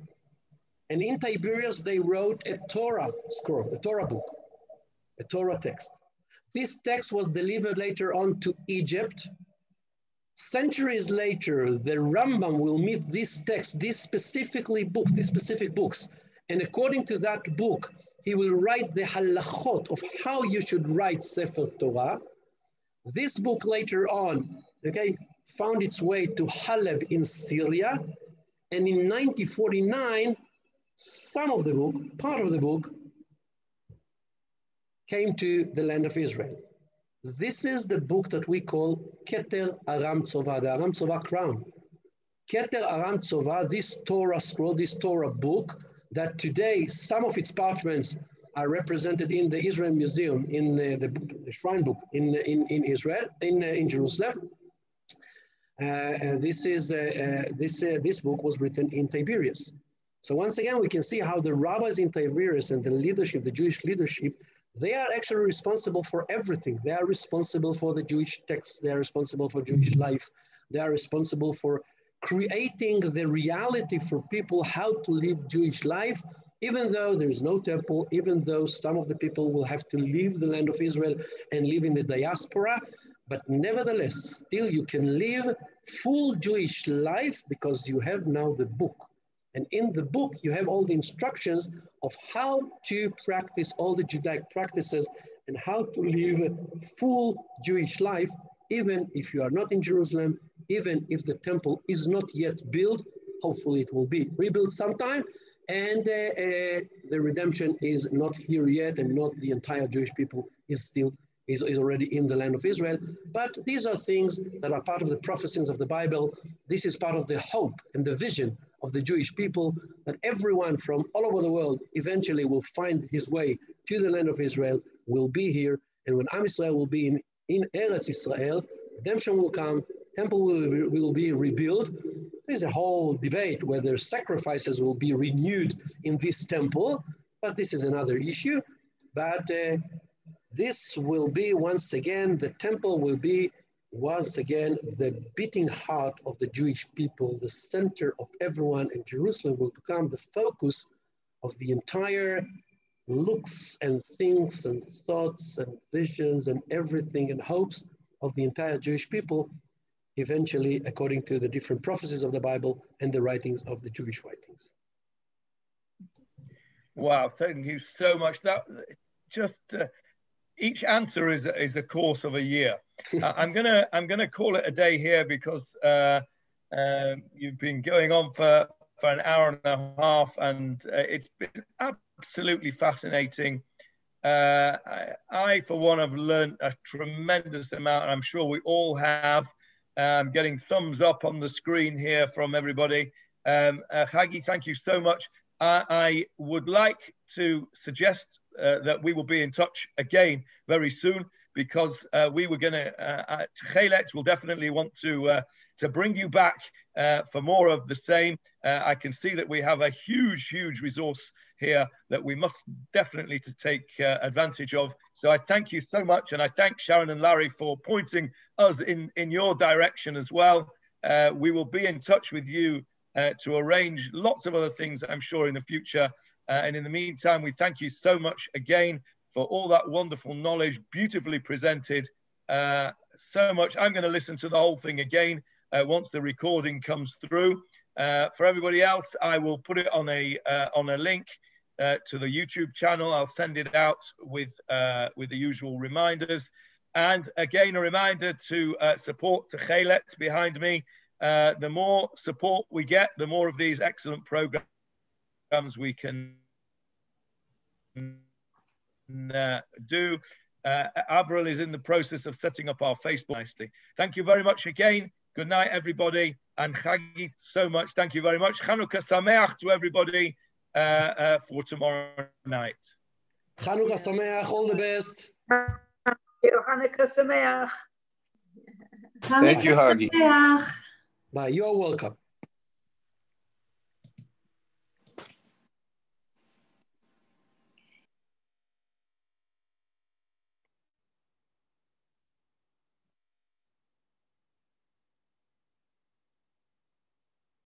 And in Tiberias, they wrote a Torah scroll, a Torah book, a Torah text. This text was delivered later on to Egypt. Centuries later, the Rambam will meet this text, these specific books. And according to that book, he will write the halachot of how you should write Sefer Torah. This book later on, okay, found its way to Haleb in Syria. And in 1949, some of the book, part of the book, came to the land of Israel. This is the book that we call Keter Aram Tzova, the Aram Tzova crown. Keter Aram Tzova, this Torah scroll, this Torah book, that today some of its parchments are represented in the Israel Museum, in the Shrine Book in Israel, in Jerusalem. This book was written in Tiberias. So once again, we can see how the rabbis in Tiberias and the leadership, the Jewish leadership, they are actually responsible for everything. They are responsible for the Jewish texts. They are responsible for Jewish life. They are responsible for creating the reality for people how to live Jewish life, even though there is no temple, even though some of the people will have to leave the land of Israel and live in the diaspora. But nevertheless, still you can live full Jewish life because you have now the book. And in the book, you have all the instructions of how to practice all the Judaic practices and how to live a full Jewish life, even if you are not in Jerusalem, even if the temple is not yet built. Hopefully it will be rebuilt sometime. And the redemption is not here yet, and not the entire Jewish people is already in the land of Israel. But these are things that are part of the prophecies of the Bible. This is part of the hope and the vision of the Jewish people, that everyone from all over the world eventually will find his way to the land of Israel, will be here, and when Am Yisrael will be in Eretz Israel, redemption will come, temple will be rebuilt. There's a whole debate whether sacrifices will be renewed in this temple, but this is another issue. But this will be, once again, the temple will be once again the beating heart of the Jewish people, the center of everyone, and Jerusalem will become the focus of the entire looks and things and thoughts and visions and everything and hopes of the entire Jewish people, eventually according to the different prophecies of the Bible and the writings of the Jewish writings. Wow, thank you so much. That just each answer is a course of a year. I'm gonna call it a day here because you've been going on for an hour and a half, and it's been absolutely fascinating. I for one have learned a tremendous amount, and I'm sure we all have. Getting thumbs up on the screen here from everybody. Hagi, thank you so much. I would like to suggest that we will be in touch again very soon, because we were going to, Tecehlet will definitely want to bring you back for more of the same. I can see that we have a huge resource here that we must definitely take advantage of. So I thank you so much, and I thank Sharon and Larry for pointing us in your direction as well. We will be in touch with you to arrange lots of other things, I'm sure, in the future. And in the meantime, we thank you so much again for all that wonderful knowledge, beautifully presented. So much. I'm going to listen to the whole thing again once the recording comes through. For everybody else, I will put it on a link to the YouTube channel. I'll send it out with the usual reminders. And again, a reminder to support Tecehlet behind me. The more support we get, the more of these excellent programs we can do. Avril is in the process of setting up our Facebook nicely. Thank you very much again. Good night, everybody. And Hagi, so much. Thank you very much. Chanukah Sameach to everybody. for tomorrow night. Chanukah Sameach, all the best. Hanukkah Sameach. Thank you, Hagi. Bye, you're welcome.